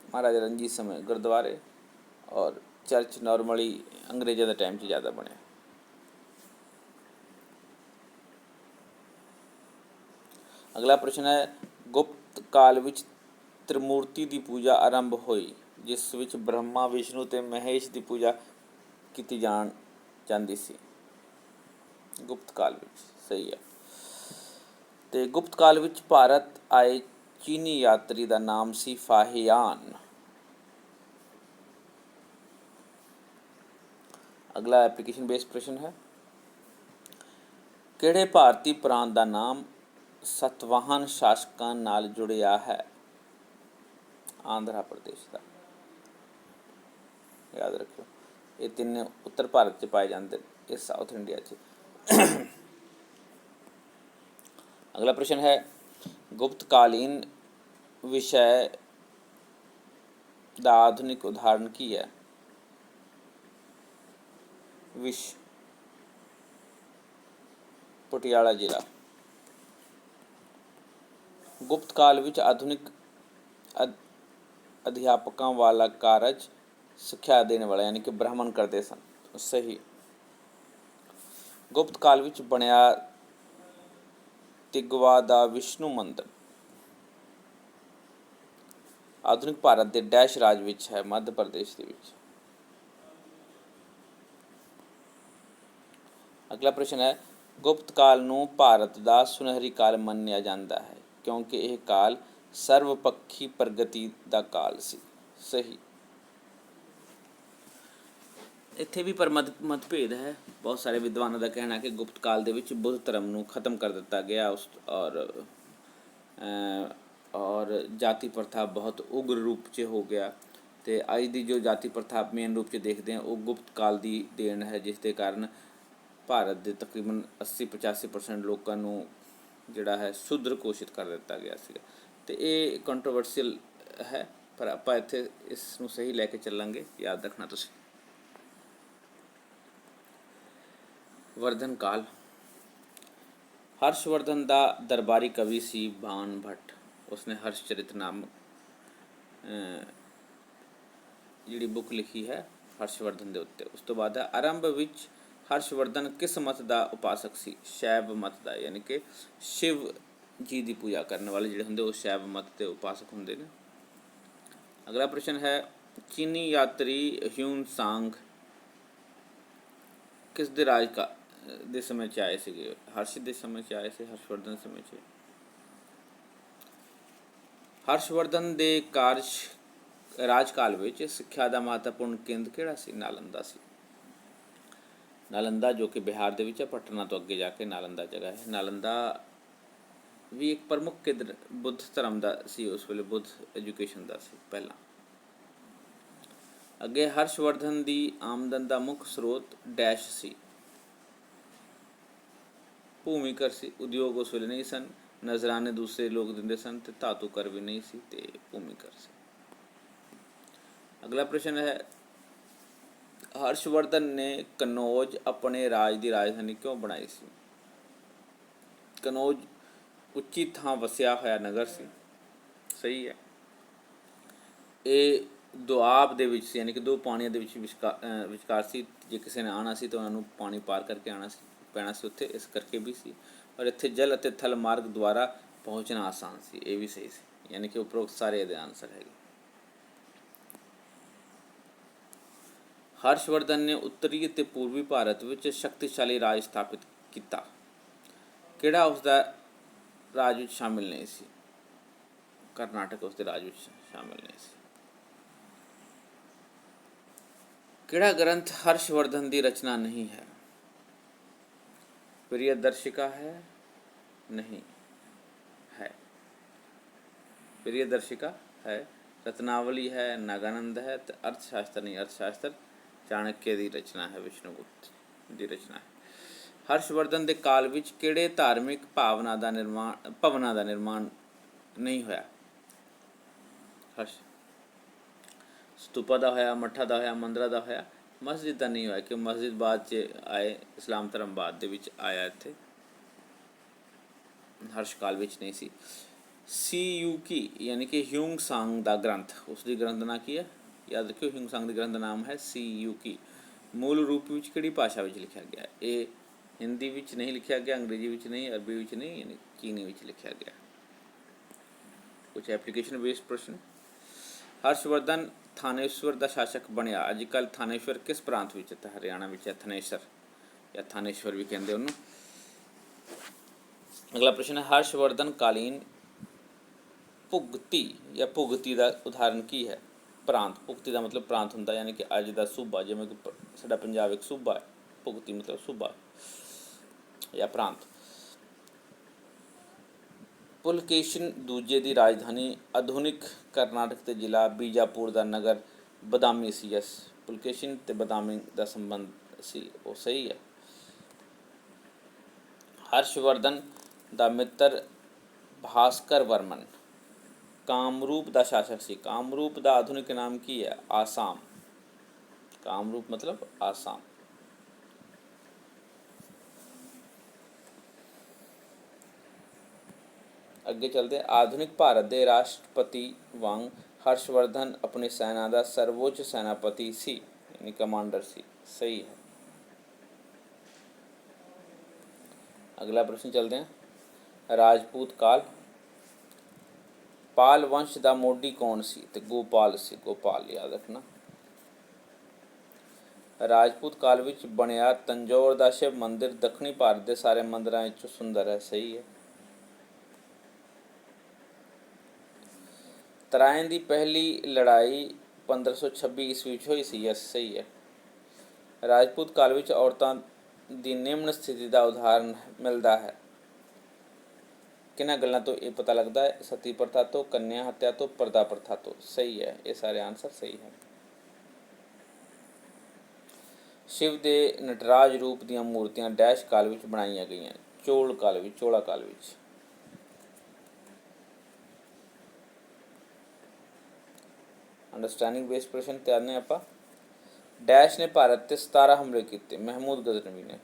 ਮਹਾਰਾਜਾ ਰਣਜੀਤ ਸਮੇਂ ਗੁਰਦੁਆਰੇ, ਔਰ ਚਰਚ ਨਾਰਮਲੀ ਅੰਗਰੇਜ਼ਾਂ ਦੇ ਟਾਈਮ 'ਚ ਜ਼ਿਆਦਾ ਬਣੇ। ਅਗਲਾ ਪ੍ਰਸ਼ਨ ਹੈ, ਗੁਪਤ ਕਾਲ ਵਿੱਚ ਤ੍ਰਿਮੂਰਤੀ ਦੀ ਪੂਜਾ ਆਰੰਭ ਹੋਈ, ਜਿਸ ਵਿੱਚ ਬ੍ਰਹਮਾ, ਵਿਸ਼ਨੂੰ ਅਤੇ ਮਹੇਸ਼ ਦੀ ਪੂਜਾ ਕੀਤੀ ਜਾਂਦੀ ਸੀ। ਗੁਪਤ ਕਾਲ ਵਿੱਚ। ਸਹੀ ਹੈ। ਅਤੇ ਗੁਪਤ ਕਾਲ ਵਿੱਚ ਭਾਰਤ ਆਏ ਚੀਨੀ ਯਾਤਰੀ ਦਾ ਨਾਮ ਸੀ ਫਾਹਿਆਨ। ਅਗਲਾ ਐਪਲੀਕੇਸ਼ਨ ਬੇਸਡ ਪ੍ਰਸ਼ਨ ਹੈ, ਕਿਹੜੇ ਭਾਰਤੀ ਪ੍ਰਾਂਤ ਦਾ ਨਾਮ ਸਤਵਾਹਨ ਸ਼ਾਸਕਾਂ ਨਾਲ ਜੁੜਿਆ ਹੈ? ਆਂਧਰਾ ਪ੍ਰਦੇਸ਼ ਦਾ। ਯਾਦ ਰੱਖਿਓ, ਇਹ ਤਿੰਨੇ ਉੱਤਰ ਭਾਰਤ 'ਚ ਪਾਏ ਜਾਂਦੇ, ਇਹ ਸਾਊਥ ਇੰਡੀਆ 'ਚ। ਅਗਲਾ ਪ੍ਰਸ਼ਨ ਹੈ, ਗੁਪਤਕਾਲੀਨ ਵਿਸ਼ੇ ਦਾ ਆਧੁਨਿਕ ਉਦਾਹਰਣ ਕੀ ਹੈ? ਵਿਸ਼, ਪਟਿਆਲਾ ਜ਼ਿਲ੍ਹਾ। ਗੁਪਤ ਕਾਲ ਵਿੱਚ ਆਧੁਨਿਕ ਅਧਿਆਪਕਾਂ ਵਾਲਾ ਕਾਰਜ ਸਿੱਖਿਆ ਦੇਣ ਵਾਲਾ, ਯਾਨੀ ਕਿ ਬ੍ਰਾਹਮਣ ਕਰਦੇ ਸਨ। ਸਹੀ। ਗੁਪਤ ਕਾਲ ਵਿੱਚ ਬਣਿਆ ਤਿਗਵਾ ਦਾ ਵਿਸ਼ਨੂੰ ਮੰਦਰ ਆਧੁਨਿਕ ਭਾਰਤ ਦੇ ਡੈਸ਼ ਰਾਜ ਵਿੱਚ ਹੈ? ਮੱਧ ਪ੍ਰਦੇਸ਼ ਦੇ ਵਿੱਚ। ਅਗਲਾ ਪ੍ਰਸ਼ਨ ਹੈ, ਗੁਪਤ ਕਾਲ ਨੂੰ ਭਾਰਤ ਦਾ ਸੁਨਹਿਰੀ ਕਾਲ ਮੰਨਿਆ ਜਾਂਦਾ ਹੈ, ਕਿਉਂਕਿ ਇਹ ਕਾਲ ਸਰਵਪੱਖੀ ਪ੍ਰਗਤੀ ਦਾ ਕਾਲ ਸੀ। ਸਹੀ। ਇੱਥੇ ਵੀ ਪਰ ਮਤਭੇਦ ਹੈ। ਬਹੁਤ ਸਾਰੇ ਵਿਦਵਾਨਾਂ ਦਾ ਕਹਿਣਾ ਕਿ ਗੁਪਤ ਕਾਲ ਦੇ ਵਿੱਚ ਬੁੱਧ ਧਰਮ ਨੂੰ ਖਤਮ ਕਰ ਦਿੱਤਾ ਗਿਆ ਉਸ ਔਰ ਜਾਤੀ ਪ੍ਰਥਾ ਬਹੁਤ ਉਗਰ ਰੂਪ 'ਚ ਹੋ ਗਿਆ। ਅਤੇ ਅੱਜ ਦੀ ਜੋ ਜਾਤੀ ਪ੍ਰਥਾ ਮੇਨ ਰੂਪ 'ਚ ਦੇਖਦੇ ਹਾਂ ਉਹ ਗੁਪਤ ਕਾਲ ਦੀ ਦੇਣ ਹੈ, ਜਿਸ ਦੇ ਕਾਰਨ ਭਾਰਤ ਦੇ ਤਕਰੀਬਨ 80-85% ਲੋਕਾਂ ਨੂੰ ਜਿਹੜਾ ਹੈ ਸ਼ੂਦਰ ਘੋਸ਼ਿਤ ਕਰ ਦਿੱਤਾ ਗਿਆ ਸੀਗਾ। ਅਤੇ ਇਹ ਕੰਟਰੋਵਰਸੀਅਲ ਹੈ, ਪਰ ਆਪਾਂ ਇੱਥੇ ਇਸ ਨੂੰ ਸਹੀ ਲੈ ਕੇ ਚੱਲਾਂਗੇ, ਯਾਦ ਰੱਖਣਾ ਤੁਸੀਂ। ਵਰਧਨ ਕਾਲ। ਹਰਸ਼ਵਰਧਨ ਦਾ ਦਰਬਾਰੀ ਕਵੀ ਸੀ ਬਾਣ ਭੱਟ। ਉਸਨੇ ਹਰਸ਼ਚਰਿਤ ਨਾਮਕ ਜਿਹੜੀ ਬੁੱਕ ਲਿਖੀ ਹੈ ਹਰਸ਼ਵਰਧਨ ਦੇ ਉੱਤੇ। ਉਸ ਤੋਂ ਬਾਅਦ ਆਰੰਭ ਵਿੱਚ ਹਰਸ਼ਵਰਧਨ ਕਿਸ ਮਤ ਦਾ ਉਪਾਸਕ ਸੀ? ਸ਼ੈਵ ਮਤ ਦਾ, ਯਾਨੀ ਕਿ ਸ਼ਿਵ ਜੀ ਦੀ ਪੂਜਾ ਕਰਨ ਵਾਲੇ ਜਿਹੜੇ ਹੁੰਦੇ ਉਹ ਸ਼ੈਵ ਮਤ ਦੇ ਉਪਾਸਕ ਹੁੰਦੇ ਨੇ। ਅਗਲਾ ਪ੍ਰਸ਼ਨ ਹੈ, ਚੀਨੀ ਯਾਤਰੀ ਹਿਊਨ ਸਾਂਗ ਕਿਸ ਦੇ ਰਾਜ ਦੇ ਸਮੇਂ 'ਚ ਆਏ ਸੀਗੇ? ਹਰਸ਼ ਦੇ ਸਮੇਂ 'ਚ ਆਏ ਸੀ, ਹਰਸ਼ਵਰਧਨ ਸਮੇਂ 'ਚ। ਹਰਸ਼ਵਰਧਨ ਦੇ ਰਾਜਕਾਲ ਵਿੱਚ ਸਿੱਖਿਆ ਦਾ ਮਹੱਤਵਪੂਰਨ ਕੇਂਦਰ ਕਿਹੜਾ ਸੀ? ਨਾਲੰਦਾ ਸੀ। ਨਾਲੰਦਾ ਜੋ ਕਿ ਬਿਹਾਰ ਦੇ ਵਿੱਚ ਹੈ, ਪਟਨਾ ਤੋਂ ਅੱਗੇ ਜਾ ਕੇ ਨਾਲੰਦਾ ਜਗ੍ਹਾ ਹੈ। ਨਾਲੰਦਾ ਵੀ ਇੱਕ ਪ੍ਰਮੁੱਖ ਕੇਂਦਰ ਬੁੱਧ ਧਰਮ ਦਾ ਸੀ, ਉਸ ਵੇਲੇ ਬੁੱਧ ਐਜੂਕੇਸ਼ਨ ਦਾ ਸੀ ਪਹਿਲਾਂ। ਅੱਗੇ ਹਰਸ਼ਵਰਧਨ ਦੀ ਆਮਦਨ ਦਾ ਮੁੱਖ ਸਰੋਤ ਡੈਸ਼ ਸੀ। ਭੂਮੀਕਰ ਸੀ। ਉਦਯੋਗ ਉਸ ਵੇਲੇ ਨਹੀਂ ਸਨ, ਨਜ਼ਰਾਨੇ ਦੂਸਰੇ ਲੋਕ ਦਿੰਦੇ ਸਨ, ਅਤੇ ਧਾਤੂ ਕਰ ਵੀ ਨਹੀਂ ਸੀ, ਅਤੇ ਭੂਮੀਕਰ ਸੀ। ਅਗਲਾ ਪ੍ਰਸ਼ਨ ਹੈ, ਹਰਸ਼ਵਰਧਨ ਨੇ ਕਨੌਜ ਆਪਣੇ ਰਾਜ ਦੀ ਰਾਜਧਾਨੀ ਕਿਉਂ ਬਣਾਈ ਸੀ? ਕਨੌਜ ਉੱਚੀ ਥਾਂ ਵਸਿਆ ਹੋਇਆ ਨਗਰ ਸੀ, ਸਹੀ ਹੈ। ਇਹ ਦੁਆਬ ਦੇ ਵਿੱਚ ਸੀ, ਯਾਨੀ ਕਿ ਦੋ ਪਾਣੀਆਂ ਦੇ ਵਿੱਚ ਵਿਚਕਾਰ ਸੀ। ਜੇ ਕਿਸੇ ਨੇ ਆਉਣਾ ਸੀ ਤਾਂ ਉਹਨਾਂ ਨੂੰ ਪਾਣੀ ਪਾਰ ਕਰਕੇ ਆਉਣਾ ਸੀ, ਪੈਣਾ ਸੀ ਉੱਥੇ, ਇਸ ਕਰਕੇ ਵੀ ਸੀ। ਔਰ ਇੱਥੇ ਜਲ ਅਤੇ ਥਲ ਮਾਰਗ ਦੁਆਰਾ ਪਹੁੰਚਣਾ ਆਸਾਨ ਸੀ, ਇਹ ਵੀ ਸਹੀ ਸੀ। ਯਾਨੀ ਕਿ ਉਪਰੋਕਤ ਸਾਰੇ ਇਹਦੇ ਆਨਸਰ ਹੈਗੇ। ਹਰਸ਼ਵਰਧਨ ਨੇ ਉੱਤਰੀ ਅਤੇ ਪੂਰਬੀ ਭਾਰਤ ਵਿੱਚ ਸ਼ਕਤੀਸ਼ਾਲੀ ਰਾਜ ਸਥਾਪਿਤ ਕੀਤਾ। ਕਿਹੜਾ ਉਸਦਾ ਰਾਜ ਵਿੱਚ ਸ਼ਾਮਿਲ ਨਹੀਂ ਸੀ? ਕਰਨਾਟਕ ਉਸਦੇ ਰਾਜ ਵਿੱਚ ਸ਼ਾਮਿਲ ਨਹੀਂ ਸੀ। ਕਿਹੜਾ ਗ੍ਰੰਥ ਹਰਸ਼ਵਰਧਨ ਦੀ ਰਚਨਾ ਨਹੀਂ ਹੈ? ਪ੍ਰਿਯਦਰਸ਼ਿਕਾ ਹੈ? ਨਹੀਂ ਹੈ। ਪ੍ਰਿਯਦਰਸ਼ਿਕਾ ਹੈ। ਰਤਨਾਵਲੀ ਹੈ, ਨਾਗਾਨੰਦ ਹੈ, ਅਤੇ ਅਰਥਸ਼ਾਸਤਰ ਨਹੀਂ। ਅਰਥਸ਼ਾਸਤਰ ਚਾਣਕਿਆ ਦੀ ਰਚਨਾ ਹੈ, ਵਿਸ਼ਨੂਗੁਪਤ ਦੀ ਰਚਨਾ ਹੈ। ਹਰਸ਼ਵਰਧਨ ਦੇ ਕਾਲ ਵਿੱਚ ਕਿਹੜੇ ਧਾਰਮਿਕ ਭਵਨਾਂ ਦਾ ਨਿਰਮਾਣ ਨਹੀਂ ਹੋਇਆ? ਸਤੂਪਾ ਦਾ ਹੋਇਆ, ਮੱਠਾਂ ਦਾ ਹੋਇਆ, ਮੰਦਰਾਂ ਦਾ ਹੋਇਆ, ਮਸਜਿਦ ਦਾ ਨਹੀਂ ਹੋਇਆ, ਕਿ ਮਸਜਿਦ ਬਾਅਦ 'ਚ ਆਏ, ਇਸਲਾਮ ਧਰਮ ਬਾਅਦ ਦੇ ਵਿੱਚ ਆਇਆ, ਇੱਥੇ ਹਰਸ਼ ਕਾਲ ਵਿੱਚ ਨਹੀਂ ਸੀ। ਸੀਯੂਕੀ ਯਾਨੀ ਕਿ ਹਿਊਂਗ ਸਾਂਗ ਦਾ ਗ੍ਰੰਥ, ਉਸ ਦੀ ਗ੍ਰੰਥ ਨਾਂ ਕੀ ਹੈ? ਯਾਦ ਰੱਖਿਓ, ਹਿਊਂਗ ਸਾਂਗ ਦੇ ਗ੍ਰੰਥ ਦਾ ਨਾਮ ਹੈ ਸੀਯੂਕੀ। ਮੂਲ ਰੂਪ ਵਿੱਚ ਕਿਹੜੀ ਭਾਸ਼ਾ ਵਿੱਚ ਲਿਖਿਆ ਗਿਆ? ਇਹ ਹਿੰਦੀ ਵਿੱਚ ਨਹੀਂ ਲਿਖਿਆ ਗਿਆ, ਅੰਗਰੇਜ਼ੀ ਵਿੱਚ ਨਹੀਂ, ਅਰਬੀ ਵਿੱਚ ਨਹੀਂ, ਯਾਨੀ ਚੀਨੀ ਵਿੱਚ ਲਿਖਿਆ ਗਿਆ। ਕੁਝ ਐਪਲੀਕੇਸ਼ਨ ਬੇਸਡ ਪ੍ਰਸ਼ਨ। ਹਰਸ਼ਵਰਧਨ ਥਾਨੇਸ਼ਵਰ ਦਾ ਸ਼ਾਸਕ ਬਣਿਆ। ਅੱਜ ਕੱਲ੍ਹ ਥਾਨੇਸ਼ਵਰ ਕਿਸ ਪ੍ਰਾਂਤ ਵਿੱਚ ਹੈ? ਹਰਿਆਣਾ ਵਿੱਚ ਹੈ ਥਾਨੇਸ਼ਰ, ਜਾਂ ਥਾਨੇਸ਼ਵਰ ਵੀ ਕਹਿੰਦੇ ਉਹਨੂੰ। ਅਗਲਾ ਪ੍ਰਸ਼ਨ ਹੈ, ਹਰਸ਼ਵਰਧਨ ਕਾਲੀਨ ਭੁਗਤੀ ਜਾਂ ਭੁਗਤੀ ਦਾ ਉਦਾਹਰਨ ਕੀ ਹੈ? ਪ੍ਰਾਂਤ। ਭੁਗਤੀ ਦਾ ਮਤਲਬ ਪ੍ਰਾਂਤ ਹੁੰਦਾ, ਯਾਨੀ ਕਿ ਅੱਜ ਦਾ ਸੂਬਾ, ਜਿਵੇਂ ਕਿ ਸਾਡਾ ਪੰਜਾਬ ਇੱਕ ਸੂਬਾ ਹੈ, ਭੁਗਤੀ ਮਤਲਬ ਸੂਬਾ ਜਾਂ ਪ੍ਰਾਂਤ। ਪੁਲਕੇਸ਼ਿਨ ਦੂਜੇ ਦੀ ਰਾਜਧਾਨੀ ਆਧੁਨਿਕ ਕਰਨਾਟਕ ਦੇ ਜ਼ਿਲ੍ਹਾ ਬੀਜਾਪੁਰ ਦਾ ਨਗਰ ਬਦਾਮੀ ਸੀ। ਯਸ, ਪੁਲਕੇਸ਼ਿਨ ਅਤੇ ਬਦਾਮੀ ਦਾ ਸੰਬੰਧ ਸੀ, ਉਹ ਸਹੀ ਹੈ। ਹਰਸ਼ਵਰਧਨ ਦਾ ਮਿੱਤਰ ਭਾਸਕਰ ਵਰਮਨ ਕਾਮਰੂਪ ਦਾ ਸ਼ਾਸਕ ਸੀ। ਕਾਮਰੂਪ ਦਾ ਆਧੁਨਿਕ ਨਾਮ ਕੀ ਹੈ? ਆਸਾਮ। ਕਾਮਰੂਪ ਮਤਲਬ ਆਸਾਮ। ਅੱਗੇ ਚੱਲਦੇ। ਆਧੁਨਿਕ ਭਾਰਤ ਦੇ ਰਾਸ਼ਟਰਪਤੀ ਵਾਂਗ ਹਰਸ਼ਵਰਧਨ ਆਪਣੀ ਸੈਨਾ ਦਾ ਸਰਵੋੱਚ ਸੈਨਾਪਤੀ ਸੀ, ਯਾਨੀ ਕਮਾਂਡਰ ਸੀ, ਸਹੀ ਹੈ। ਅਗਲਾ ਪ੍ਰਸ਼ਨ ਚੱਲਦੇ हैं। ਰਾਜਪੂਤ ਕਾਲ। ਪਾਲ ਵੰਸ਼ ਦਾ ਮੋਢੀ ਕੌਣ ਸੀ? ਤੇ ਗੋਪਾਲ ਸੀ, ਗੋਪਾਲ ਯਾਦ ਰੱਖਣਾ। ਰਾਜਪੂਤ ਕਾਲ ਵਿੱਚ ਬਣਿਆ ਤੰਜੌਰ ਦਾ ਸ਼ਿਵ ਮੰਦਿਰ ਦੱਖਣੀ ਭਾਰਤ ਦੇ ਸਾਰੇ ਮੰਦਿਰਾਂ ਵਿੱਚੋਂ ਸੁੰਦਰ ਹੈ, ਸਹੀ ਹੈ। ਤਰਾਇਨ ਦੀ ਪਹਿਲੀ ਲੜਾਈ 1526 ਈਸਵੀ ਵਿੱਚ ਹੋਈ ਸੀ, ਯਸ ਸਹੀ ਹੈ। ਰਾਜਪੂਤ ਕਾਲ ਵਿੱਚ ਔਰਤਾਂ ਦੀ ਨਿਮਨ ਸਥਿਤੀ ਦਾ ਉਦਾਹਰਨ ਮਿਲਦਾ ਹੈ। ਕਿਹਨਾਂ ਗੱਲਾਂ ਤੋਂ ਇਹ ਪਤਾ ਲੱਗਦਾ ਹੈ? ਸਤੀ ਪ੍ਰਥਾ ਤੋਂ, ਕੰਨਿਆ ਹੱਤਿਆ ਤੋਂ, ਪਰਦਾ ਪ੍ਰਥਾ ਤੋਂ। ਸਹੀ ਹੈ, ਇਹ ਸਾਰੇ ਆਨਸਰ ਸਹੀ ਹੈ। ਸ਼ਿਵ ਦੇ ਨਟਰਾਜ ਰੂਪ ਦੀਆਂ ਮੂਰਤੀਆਂ ਡੈਸ਼ ਕਾਲ ਵਿੱਚ ਬਣਾਈਆਂ ਗਈਆਂ? ਚੋਲਾ ਕਾਲ ਵਿੱਚ। ਅੰਡਰਸਟੈਂਡਿੰਗ ਬੇਸਡ ਪ੍ਰਸ਼ਨ ਤਿਆਰ ਨੇ ਆਪਾਂ। ਡੈਸ਼ ਨੇ ਭਾਰਤ ਤੇ 17 ਹਮਲੇ ਕੀਤੇ? ਮਹਿਮੂਦ ਗਜ਼ਨਵੀ ਨੇ।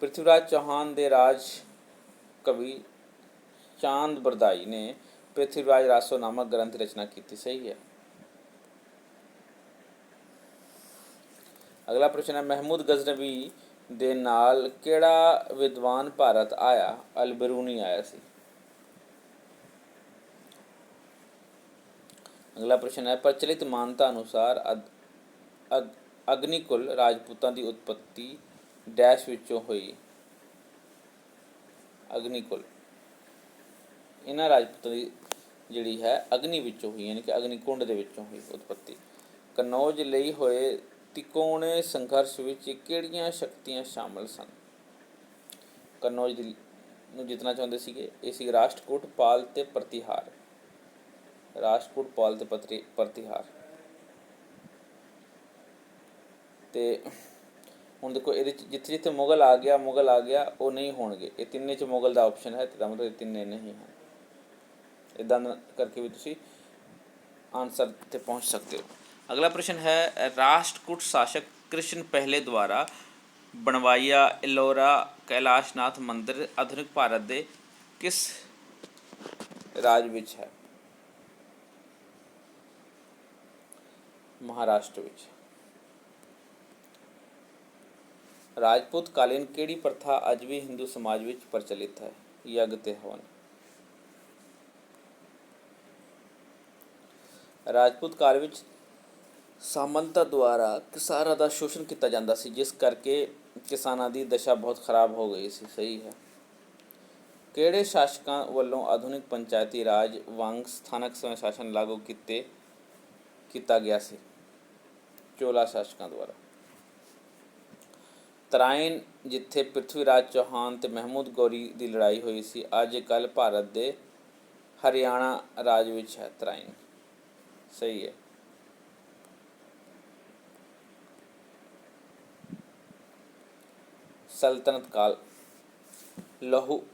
ਪ੍ਰਿਥਵੀਰਾਜ ਚੌਹਾਨ ਦੇ ਰਾਜ ਕਵੀ ਚਾਂਦ ਬਰਦਾਈ ਨੇ ਪ੍ਰਿਥਵੀਰਾਜ ਰਾਸੋ ਨਾਮਕ ਗ੍ਰੰਥ ਦੀ ਰਚਨਾ ਕੀਤੀ? ਸਹੀ ਹੈ। ਅਗਲਾ ਪ੍ਰਸ਼ਨ ਹੈ, ਮਹਿਮੂਦ ਗਜ਼ਨਵੀ ਦੇ ਨਾਲ ਕਿਹੜਾ ਵਿਦਵਾਨ ਭਾਰਤ ਆਇਆ? ਅਲ-ਬਿਰੂਨੀ ਆਇਆ ਸੀ। ਅਗਲਾ ਪ੍ਰਸ਼ਨ ਹੈ, ਪ੍ਰਚਲਿਤ ਮਾਨਤਾ ਅਨੁਸਾਰ ਅਗਨੀਕੁਲ ਰਾਜਪੂਤਾਂ ਦੀ ਉਤਪਤੀ ਡੈਸ਼ ਵਿੱਚੋਂ ਹੋਈ? ਅਗਨੀਕੁਲ ਇਹਨਾਂ ਰਾਜਪੂਤਾਂ ਦੀ ਜਿਹੜੀ ਹੈ ਅਗਨੀ ਵਿੱਚੋਂ ਹੋਈ, ਯਾਨੀ ਕਿ ਅਗਨੀਕੁੰਡ ਦੇ ਵਿੱਚੋਂ ਹੋਈ ਉਤਪਤੀ। ਕਨੌਜ ਲਈ ਹੋਏ ਤਿਕੋਣੇ ਸੰਘਰਸ਼ ਵਿੱਚ ਕਿਹੜੀਆਂ ਸ਼ਕਤੀਆਂ ਸ਼ਾਮਲ ਸਨ? ਕਨੌਜ ਨੂੰ ਜਿੱਤਣਾ ਚਾਹੁੰਦੇ ਸੀਗੇ। ਇਹ ਸੀ ਰਾਸ਼ਟਰਕੂਟ, ਪਾਲ ਤੇ ਪ੍ਰਤੀਹਾਰ। ਰਾਸ਼ਟਰਕੂਟ, ਪਾਲ ਤੇ ਪ੍ਰਤੀਹਾਰ। ਤੇ ਹੁਣ ਦੇਖੋ ਇਹਦੇ 'ਚ ਜਿੱਥੇ ਜਿੱਥੇ ਮੁਗਲ ਆ ਗਿਆ ਉਹ ਨਹੀਂ ਹੋਣਗੇ। ਇਹ ਤਿੰਨੇ 'ਚ ਮੁਗਲ ਦਾ ਆਪਸ਼ਨ ਹੈ, ਤਾਂ ਮਤਲਬ ਇਹ ਤਿੰਨੇ ਨਹੀਂ ਹਨ। ਇੱਦਾਂ ਕਰਕੇ ਵੀ ਤੁਸੀਂ ਆਨਸਰ 'ਤੇ ਪਹੁੰਚ ਸਕਦੇ ਹੋ। ਅਗਲਾ ਪ੍ਰਸ਼ਨ ਹੈ, ਰਾਸ਼ਟਰਕੂਟ ਸ਼ਾਸਕ ਕ੍ਰਿਸ਼ਨ ਪਹਿਲੇ ਦੁਆਰਾ ਬਣਵਾਇਆ ਇਲੋਰਾ ਕੈਲਾਸ਼ਨਾਥ ਮੰਦਿਰ ਆਧੁਨਿਕ ਭਾਰਤ ਦੇ ਕਿਸ ਰਾਜ ਵਿੱਚ ਹੈ? ਮਹਾਰਾਸ਼ਟਰ ਵਿੱਚ। ਰਾਜਪੂਤ ਕਾਲੀਨ ਕਿਹੜੀ ਪ੍ਰਥਾ ਅੱਜ ਵੀ ਹਿੰਦੂ ਸਮਾਜ ਵਿੱਚ ਪ੍ਰਚਲਿਤ ਹੈ? ਯੱਗ ਤੇ ਹਵਨ। ਰਾਜਪੂਤ ਕਾਲ ਵਿੱਚ ਸਾਮੰਤਾਂ ਦੁਆਰਾ ਕਿਸਾਨਾਂ ਦਾ ਸ਼ੋਸ਼ਣ ਕੀਤਾ ਜਾਂਦਾ ਸੀ, ਜਿਸ ਕਰਕੇ ਕਿਸਾਨਾਂ ਦੀ ਦਸ਼ਾ ਬਹੁਤ ਖਰਾਬ ਹੋ ਗਈ ਸੀ। ਸਹੀ ਹੈ। ਕਿਹੜੇ ਸ਼ਾਸਕਾਂ ਵੱਲੋਂ ਆਧੁਨਿਕ ਪੰਚਾਇਤੀ ਰਾਜ ਵਾਂਗ ਸਥਾਨਕ ਸਵੈ ਸ਼ਾਸਨ ਲਾਗੂ ਕੀਤਾ ਗਿਆ ਸੀ? ਚੋਲਾ ਸ਼ਾਸਕਾਂ ਦੁਆਰਾ। ਤਰਾਇਨ, ਜਿੱਥੇ ਪ੍ਰਿਥਵੀਰਾਜ ਚੌਹਾਨ ਤੇ ਮਹਿਮੂਦ ਗੌਰੀ ਦੀ ਲੜਾਈ ਹੋਈ ਸੀ, ਅੱਜ ਕੱਲ੍ਹ ਭਾਰਤ ਦੇ ਹਰਿਆਣਾ ਰਾਜ ਵਿੱਚ ਹੈ ਤਰਾਇਨ। ਸਹੀ ਹੈ। ਸਲਤਨਤ ਕਾਲ ਲਹੂ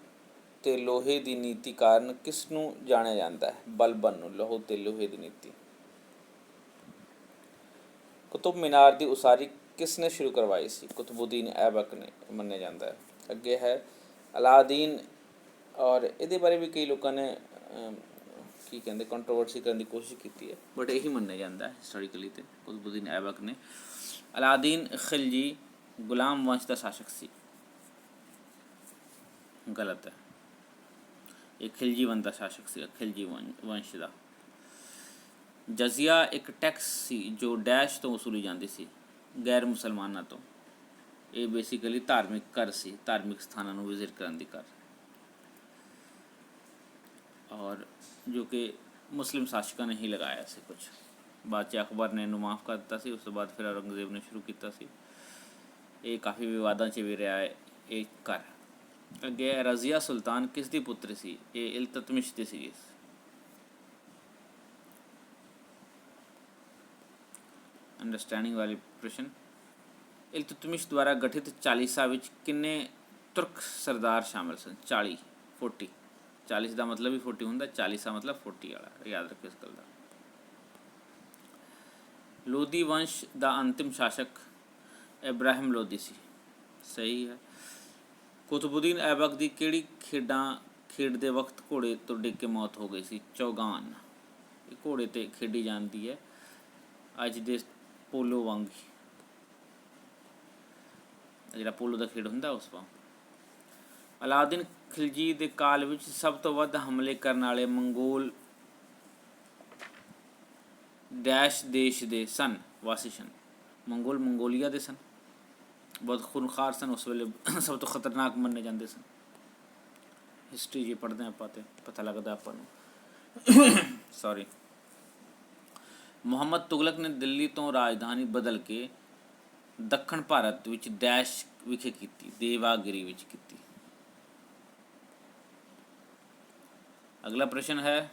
ਤੇ ਲੋਹੇ ਦੀ ਨੀਤੀ ਕਾਰਨ ਕਿਸ ਨੂੰ ਜਾਣਿਆ ਜਾਂਦਾ ਹੈ? ਬਲਬਨ ਨੂੰ। ਲਹੂ ਤੇ ਲੋਹੇ ਦੀ ਨੀਤੀ। ਕੁਤੁਬ ਮੀਨਾਰ ਦੀ ਉਸਾਰੀ ਕਿਸ ਨੇ ਸ਼ੁਰੂ ਕਰਵਾਈ ਸੀ? ਕੁਤਬੁਦੀਨ ਐਬਕ ਨੇ ਮੰਨਿਆ ਜਾਂਦਾ ਹੈ। ਅੱਗੇ ਹੈ ਅਲਾਦੀਨ, ਔਰ ਇਹਦੇ ਬਾਰੇ ਵੀ ਕਈ ਲੋਕਾਂ ਨੇ ਕੀ ਕਹਿੰਦੇ ਕੰਟਰੋਵਰਸੀ ਕਰਨ ਦੀ ਕੋਸ਼ਿਸ਼ ਕੀਤੀ ਹੈ, ਬਟ ਇਹੀ ਮੰਨਿਆ ਜਾਂਦਾ ਹੈ ਹਿਸਟੋਰੀਕਲੀ। ਤੇ ਕੁਤਬੁਦੀਨ ਐਬਕ ਨੇ। ਅਲਾਦੀਨ ਖਿਲਜੀ ਗੁਲਾਮ ਵੰਸ਼ ਦਾ ਸ਼ਾਸਕ ਸੀ? ਗਲਤ ਹੈ। ਇਹ ਖਿਲਜੀ ਵੰਸ਼ ਦਾ ਸ਼ਾਸਕ ਸੀ, ਖਿਲਜੀ ਵੰਸ਼ ਦਾ। ਜਜ਼ੀਆ ਇੱਕ ਟੈਕਸ ਸੀ ਜੋ ਡੈਸ਼ ਤੋਂ ਵਸੂਲੀ ਜਾਂਦੀ ਸੀ? ਗੈਰ ਮੁਸਲਮਾਨਾਂ ਤੋਂ। ਇਹ ਬੇਸਿਕਲੀ ਧਾਰਮਿਕ ਕਰ ਸੀ, ਧਾਰਮਿਕ ਸਥਾਨਾਂ ਨੂੰ ਵਿਜ਼ਿਟ ਕਰਨ ਦੀ ਕਰ, ਔਰ ਜੋ ਕਿ ਮੁਸਲਿਮ ਸ਼ਾਸਕਾਂ ਨੇ ਹੀ ਲਗਾਇਆ ਸੀ। ਕੁਛ ਬਾਅਦ 'ਚ ਅਕਬਰ ਨੇ ਇਹਨੂੰ ਮਾਫ਼ ਕਰ ਦਿੱਤਾ ਸੀ। ਉਸ ਤੋਂ ਬਾਅਦ ਫਿਰ ਔਰੰਗਜ਼ੇਬ ਨੇ ਸ਼ੁਰੂ ਕੀਤਾ ਸੀ। ਇਹ ਕਾਫੀ ਵਿਵਾਦਾਂ 'ਚ ਵੀ ਰਿਹਾ ਹੈ ਇਹ ਕਰ। ਅੱਗੇ ਰਜ਼ੀਆ ਸੁਲਤਾਨ ਕਿਸ ਦੀ ਪੁੱਤਰੀ ਸੀ? ਇਹ ਇਲਤਤਮਿਸ਼ ਦੀ ਸੀਗੀ। ਅੰਡਰਸਟੈਂਡਿੰਗ ਵਾਲੀ ਪ੍ਰਸ਼ਨ। ਇਲਤਤਮਿਸ਼ ਦੁਆਰਾ ਗਠਿਤ ਚਾਲੀਸਾ ਵਿੱਚ ਕਿੰਨੇ ਤੁਰਕ ਸਰਦਾਰ ਸ਼ਾਮਲ ਸਨ? 40 40 ਦਾ ਮਤਲਬ ਵੀ 40 ਹੁੰਦਾ, ਚਾਲੀਸਾ ਮਤਲਬ 40 ਵਾਲਾ। ਯਾਦ ਰੱਖੋ ਇਸ ਗੱਲ ਦਾ। ਲੋਧੀ ਵੰਸ਼ ਦਾ ਅੰਤਿਮ ਸ਼ਾਸਕ ਇਬਰਾਹਿਮ ਲੋਧੀ ਸੀ? ਸਹੀ ਹੈ। ਕੁਤਬੁਦੀਨ ਐਬਕ ਦੀ ਕਿਹੜੀ ਖੇਡ ਦੇ ਵਕਤ ਘੋੜੇ ਤੋਂ ਡਿੱਗ ਕੇ ਮੌਤ ਹੋ ਗਈ ਸੀ? ਚੌਗਾਨ। ਇਹ ਘੋੜੇ 'ਤੇ ਖੇਡੀ ਜਾਂਦੀ ਹੈ, ਅੱਜ ਦੇ ਪੋਲੋ ਵਾਂਗ, ਜਿਹੜਾ ਪੋਲੋ ਦਾ ਖੇਡ ਹੁੰਦਾ ਉਸ ਵਾਂਗ। ਅਲਾਦੀਨ ਖਿਲਜੀ ਦੇ ਕਾਲ ਵਿੱਚ ਸਭ ਤੋਂ ਵੱਧ ਹਮਲੇ ਕਰਨ ਵਾਲੇ ਮੰਗੋਲ ਡੈਸ਼ ਦੇਸ਼ ਦੇ ਸਨ? ਵਾਸੀ ਸਨ। ਮੰਗੋਲ ਮੰਗੋਲੀਆ ਦੇ ਸਨ। ਬਹੁਤ ਖੂਨਖਾਰ ਸਨ ਉਸ ਵੇਲੇ, ਸਭ ਤੋਂ ਖਤਰਨਾਕ ਮੰਨੇ ਜਾਂਦੇ ਸਨ। ਹਿਸਟਰੀ ਜੇ ਪੜ੍ਹਦੇ ਆਪਾਂ ਤਾਂ ਪਤਾ ਲੱਗਦਾ ਆਪਾਂ ਨੂੰ। ਸੌਰੀ। ਮੁਹੰਮਦ ਤੁਗਲਕ ਨੇ ਦਿੱਲੀ ਤੋਂ ਰਾਜਧਾਨੀ ਬਦਲ ਕੇ ਦੱਖਣ ਭਾਰਤ ਵਿੱਚ ਡੈਸ਼ ਵਿਖੇ ਕੀਤੀ, ਦੇਵਾਗਿਰੀ ਵਿੱਚ ਕੀਤੀ। ਅਗਲਾ ਪ੍ਰਸ਼ਨ ਹੈ,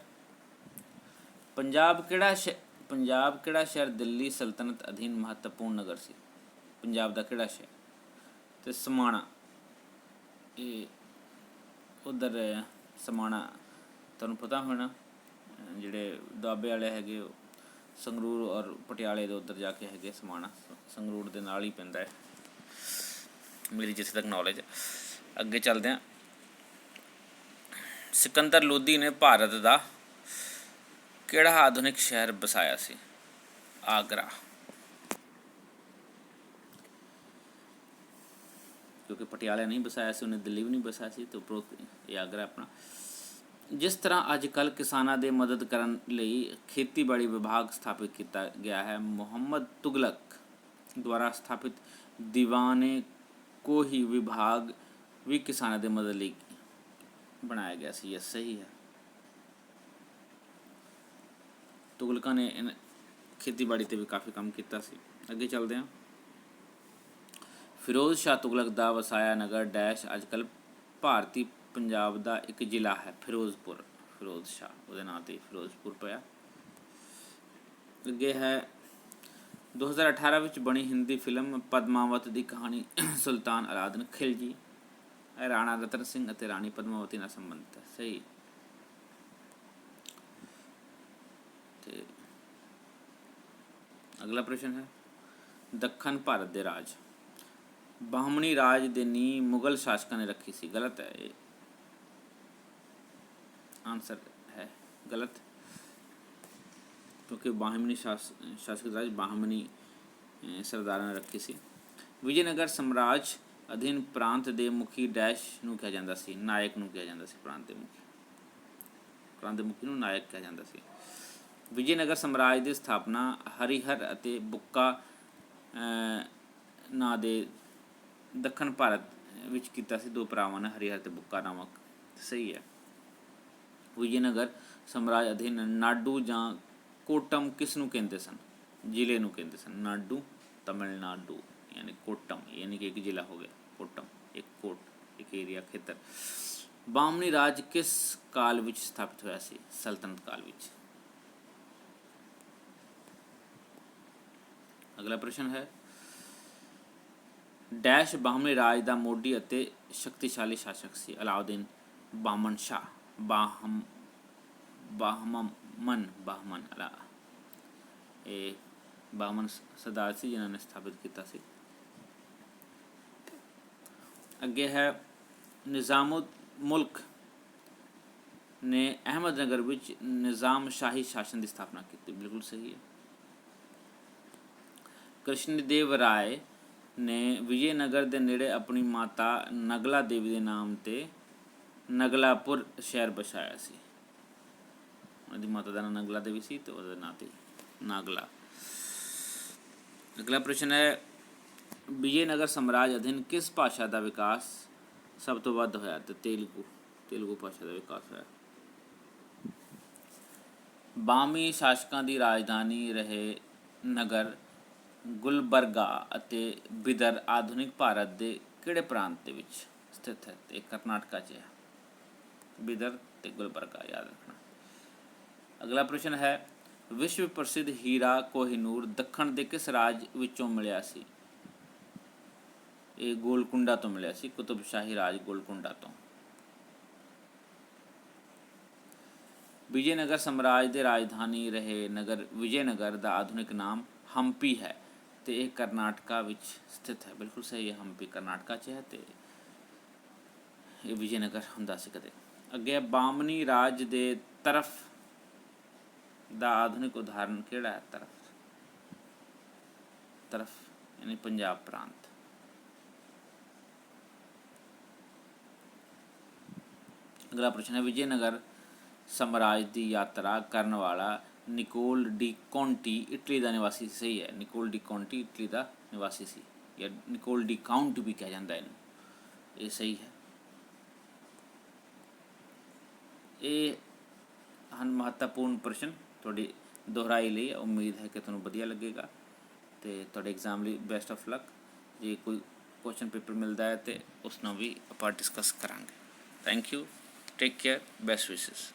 ਪੰਜਾਬ ਕਿਹੜਾ ਸ਼ਹਿਰ ਦਿੱਲੀ ਸਲਤਨਤ ਅਧੀਨ ਮਹੱਤਵਪੂਰਨ ਨਗਰ ਸੀ? ਪੰਜਾਬ ਦਾ ਕਿਹੜਾ ਸ਼ਹਿਰ? ਤੇ ਸਮਾਣਾ, ਇਹ ਉਧਰ ਸਮਾਣਾ ਤੁਹਾਨੂੰ ਪਤਾ ਹੋਣਾ, ਜਿਹੜੇ ਦੁਆਬੇ ਵਾਲੇ ਹੈਗੇ ਉਹ ਸੰਗਰੂਰ ਔਰ ਪਟਿਆਲੇ ਦੇ ਉੱਧਰ ਜਾ ਕੇ ਹੈਗੇ ਸਮਾਣਾ, ਸੰਗਰੂਰ ਦੇ ਨਾਲ ਹੀ ਪੈਂਦਾ ਹੈ, ਮੇਰੀ ਜਿੱਥੇ ਤੱਕ ਨੌਲੇਜ। ਅੱਗੇ ਚੱਲਦੇ ਹਾਂ। ਸਿਕੰਦਰ ਲੋਧੀ ਨੇ ਭਾਰਤ ਦਾ ਕਿਹੜਾ ਆਧੁਨਿਕ ਸ਼ਹਿਰ ਵਸਾਇਆ ਸੀ? ਆਗਰਾ, ਕਿਉਂਕਿ ਪਟਿਆਲਾ ਨਹੀਂ ਵਸਾਇਆ ਸੀ ਉਹਨੇ, ਦਿੱਲੀ ਵੀ ਨਹੀਂ ਵਸਾਇਆ ਸੀ, ਤੇ ਉੱਪਰੋਂ ਇਹ ਆਗਰਾ ਆਪਣਾ। ਜਿਸ ਤਰ੍ਹਾਂ ਅੱਜ ਕੱਲ੍ਹ ਕਿਸਾਨਾਂ ਦੇ ਮਦਦ ਕਰਨ ਲਈ ਖੇਤੀਬਾੜੀ ਵਿਭਾਗ ਸਥਾਪਿਤ ਕੀਤਾ ਗਿਆ ਹੈ, ਮੁਹੰਮਦ ਤੁਗਲਕ ਦੁਆਰਾ ਸਥਾਪਿਤ ਦੀਵਾਨੇ ਕੋਹੀ ਵਿਭਾਗ ਵੀ ਕਿਸਾਨਾਂ ਦੇ ਮਦਦ ਲਈ ਬਣਾਇਆ ਗਿਆ ਸੀ। ਇਹ ਸਹੀ ਹੈ। ਤੁਗਲਕਾਂ ਨੇ ਖੇਤੀਬਾੜੀ 'ਤੇ ਵੀ ਕਾਫੀ ਕੰਮ ਕੀਤਾ ਸੀ। ਅੱਗੇ ਚੱਲਦੇ ਹਾਂ। ਫਿਰੋਜ਼ ਸ਼ਾਹ ਤੁਗਲਕ ਦਾ ਵਸਾਇਆ ਨਗਰ ਡੈਸ਼ ਅੱਜ ਕੱਲ੍ਹ ਭਾਰਤੀ ਪੰਜਾਬ ਦਾ ਇੱਕ ਜ਼ਿਲ੍ਹਾ ਹੈ, ਫਿਰੋਜ਼ਪੁਰ। ਫਿਰੋਜ਼ ਸ਼ਾਹ ਉਹਦੇ ਨਾਂ 'ਤੇ ਫਿਰੋਜ਼ਪੁਰ ਪਿਆ। ਅੱਗੇ ਹੈ, 2018 ਵਿੱਚ ਬਣੀ ਹਿੰਦੀ ਫਿਲਮ ਪਦਮਾਵਤ ਦੀ ਕਹਾਣੀ ਸੁਲਤਾਨ ਅਲਾਦੀਨ ਖਿਲਜੀ ਰਾਣਾ ਰਤਨ ਸਿੰਘ ਅਤੇ ਰਾਣੀ ਪਦਮਾਵਤੀ ਨਾਲ ਸੰਬੰਧਿਤ ਹੈ। ਸਹੀ। ਤੇ ਅਗਲਾ ਪ੍ਰਸ਼ਨ ਹੈ, ਦੱਖਣ ਭਾਰਤ ਦੇ ਰਾਜ। ਬਾਹਮਣੀ ਰਾਜ ਦੇ ਨੀਂਹ ਮੁਗਲ ਸ਼ਾਸਕਾਂ ਨੇ ਰੱਖੀ ਸੀ। ਗਲਤ ਹੈ, ਇਹ ਆਨਸਰ ਹੈ ਗਲਤ, ਕਿਉਂਕਿ ਬਾਹਮਣੀ ਸ਼ਾਸਕ ਰਾਜ ਬਾਹਮਣੀ ਸਰਦਾਰਾਂ ਨੇ ਰੱਖੀ ਸੀ। ਵਿਜੇਨਗਰ ਸਾਮਰਾਜ ਅਧੀਨ ਪ੍ਰਾਂਤ ਦੇ ਮੁਖੀ ਡੈਸ਼ ਨੂੰ ਕਿਹਾ ਜਾਂਦਾ ਸੀ? ਨਾਇਕ ਨੂੰ ਕਿਹਾ ਜਾਂਦਾ ਸੀ। ਪ੍ਰਾਂਤ ਦੇ ਮੁਖੀ ਨੂੰ ਨਾਇਕ ਕਿਹਾ ਜਾਂਦਾ ਸੀ। ਵਿਜੇਨਗਰ ਸਾਮਰਾਜ ਦੀ ਸਥਾਪਨਾ ਹਰੀਹਰ ਅਤੇ ਬੁੱਕਾ ਨਾਂ ਦੇ ਦੱਖਣ ਭਾਰਤ ਵਿੱਚ ਕੀਤਾ ਸੀ। ਦੋ ਭਰਾਵਾਂ ਨੇ ਹਰੀਹਰ ਅਤੇ ਬੁੱਕਾ ਨਾਮਕ। ਸਹੀ ਹੈ। ਵਿਜੇਨਗਰ ਸਾਮਰਾਜ ਅਧੀਨ ਨਾਡੂ ਜਾਂ ਕੋਟਮ ਕਿਸ ਨੂੰ ਕਹਿੰਦੇ ਸਨ? ਜ਼ਿਲ੍ਹੇ ਨੂੰ ਕਹਿੰਦੇ ਸਨ। ਨਾਡੂ ਤਮਿਲਨਾਡੂ ਯਾਨੀ ਕੋਟਮ, ਯਾਨੀ ਕਿ ਇੱਕ ਜ਼ਿਲ੍ਹਾ ਹੋ ਗਿਆ ਕੋਟਮ, ਇੱਕ ਕੋਟ, ਇੱਕ ਏਰੀਆ, ਖੇਤਰ। ਬਾਹਮਣੀ ਰਾਜ ਕਿਸ ਕਾਲ ਵਿੱਚ ਸਥਾਪਿਤ ਹੋਇਆ ਸੀ? ਸਲਤਨਤ ਕਾਲ ਵਿੱਚ। ਅਗਲਾ ਪ੍ਰਸ਼ਨ ਹੈ, ਡੈਸ਼ ਬਾਹਮਣੀ ਰਾਜ ਦਾ ਮੋਢੀ ਅਤੇ ਸ਼ਕਤੀਸ਼ਾਲੀ ਸ਼ਾਸਕ ਸੀ? ਅਲਾਉਦੀਨ ਬਾਹਮਨ ਸ਼ਾਹ, ਬਾਹਮਨ ਅਲਾ, ਇਹ ਬਾਹਮਨ ਸਰਦਾਰ ਸੀ ਜਿਨ੍ਹਾਂ ਨੇ ਸਥਾਪਿਤ ਕੀਤਾ ਸੀ। ਅੱਗੇ ਹੈ, ਨਿਜ਼ਾਮੁਲ ਮੁਲਕ ਨੇ ਅਹਿਮਦਨਗਰ ਵਿੱਚ ਨਿਜ਼ਾਮ ਸ਼ਾਹੀ ਸ਼ਾਸਨ ਦੀ ਸਥਾਪਨਾ ਕੀਤੀ। ਬਿਲਕੁਲ ਸਹੀ ਹੈ। ਕ੍ਰਿਸ਼ਨ ਦੇਵ ਰਾਏ ਨੇ ਵਿਜੇਨਗਰ ਦੇ ਨੇੜੇ ਆਪਣੀ ਮਾਤਾ ਨਗਲਾ ਦੇਵੀ ਦੇ ਨਾਮ 'ਤੇ ਨਗਲਾਪੁਰ ਸ਼ਹਿਰ ਵਸਾਇਆ ਸੀ। ਉਹਨਾਂ ਦੀ ਮਾਤਾ ਦਾ ਨਾਮ ਨਗਲਾ ਦੇਵੀ ਸੀ ਅਤੇ ਉਹਦੇ ਨਾਂ 'ਤੇ ਨਾਗਲਾ। ਅਗਲਾ ਪ੍ਰਸ਼ਨ ਹੈ, ਵਿਜੇਨਗਰ ਸਾਮਰਾਜ ਅਧੀਨ ਕਿਸ ਭਾਸ਼ਾ ਦਾ ਵਿਕਾਸ ਸਭ ਤੋਂ ਵੱਧ ਹੋਇਆ? ਤੇ ਤੇਲਗੂ ਭਾਸ਼ਾ ਦਾ ਵਿਕਾਸ ਹੋਇਆ। ਬਾਹਮੀ ਸ਼ਾਸਕਾਂ ਦੀ ਰਾਜਧਾਨੀ ਰਹੇ ਨਗਰ ਗੁਲਬਰਗਾ ਅਤੇ ਬਿਦਰ ਆਧੁਨਿਕ ਭਾਰਤ ਦੇ ਕਿਹੜੇ ਪ੍ਰਾਂਤ ਦੇ ਵਿੱਚ ਸਥਿਤ ਹੈ? ਤੇ ਕਰਨਾਟਕਾ 'ਚ ਹੈ। ਬਿਦਰ ਤੇ ਗੁਲਬਰਗਾ ਯਾਦ ਰੱਖਣਾ। ਅਗਲਾ ਪ੍ਰਸ਼ਨ ਹੈ, ਵਿਸ਼ਵ ਪ੍ਰਸਿੱਧ ਹੀਰਾ ਕੋਹਿਨੂਰ ਦੱਖਣ ਦੇ ਕਿਸ ਰਾਜ ਵਿੱਚੋਂ ਮਿਲਿਆ ਸੀ? ਇਹ ਗੋਲਕੁੰਡਾ ਤੋਂ ਮਿਲਿਆ ਸੀ, ਕੁਤਬ ਸ਼ਾਹੀ ਰਾਜ ਗੋਲਕੁੰਡਾ ਤੋਂ। ਵਿਜੇਨਗਰ ਸਾਮਰਾਜ ਦੇ ਰਾਜਧਾਨੀ ਰਹੇ ਨਗਰ ਵਿਜੇਨਗਰ ਦਾ ਆਧੁਨਿਕ ਨਾਮ ਹੰਪੀ ਹੈ ਤੇ ਇਹ ਕਰਨਾਟਕਾ ਵਿੱਚ ਸਥਿਤ ਹੈ। ਬਿਲਕੁਲ ਸਹੀ ਹੈ, ਹੰਪੀ ਕਰਨਾਟਕਾ 'ਚ ਹੈ ਤੇ ਇਹ ਵਿਜੇਨਗਰ ਹੁੰਦਾ ਸੀ ਕਦੇ। ਅੱਗੇ ਬਾਹਮਣੀ ਰਾਜ ਦੇ ਤਰਫ ਦਾ ਆਧੁਨਿਕ ਉਦਾਹਰਨ ਕਿਹੜਾ ਹੈ? ਤਰਫ ਯਾਨੀ ਪੰਜਾਬ ਪ੍ਰਾਂਤ। ਅਗਲਾ ਪ੍ਰਸ਼ਨ ਹੈ, ਵਿਜੇਨਗਰ ਸਾਮਰਾਜ ਦੀ ਯਾਤਰਾ ਕਰਨ ਵਾਲਾ ਨਿਕੋਲ ਡੀ ਕੌਂਟੀ ਇਟਲੀ ਦਾ ਨਿਵਾਸੀ ਸੀ? ਸਹੀ ਹੈ, ਨਿਕੋਲ ਡੀ ਕੌਂਟੀ ਇਟਲੀ ਦਾ ਨਿਵਾਸੀ ਸੀ, ਜਾਂ ਨਿਕੋਲ ਡੀ ਕਾਊਂਟ ਵੀ ਕਿਹਾ ਜਾਂਦਾ ਇਹਨੂੰ। ਇਹ ਸਹੀ ਹੈ। ਇਹ ਹਨ ਮਹੱਤਵਪੂਰਨ ਪ੍ਰਸ਼ਨ ਤੁਹਾਡੀ ਦੁਹਰਾਈ ਲਈ। ਉਮੀਦ ਹੈ ਕਿ ਤੁਹਾਨੂੰ ਵਧੀਆ ਲੱਗੇਗਾ ਅਤੇ ਤੁਹਾਡੇ ਐਗਜ਼ਾਮ ਲਈ ਬੈਸਟ ਆਫ ਲੱਕ। ਜੇ ਕੋਈ ਕੁਐਸਚਨ ਪੇਪਰ ਮਿਲਦਾ ਹੈ ਤਾਂ ਉਸ ਨਾਲ ਵੀ ਆਪਾਂ ਡਿਸਕਸ ਕਰਾਂਗੇ। Thank you, take care, best ਵਿਸ਼ੇਸ।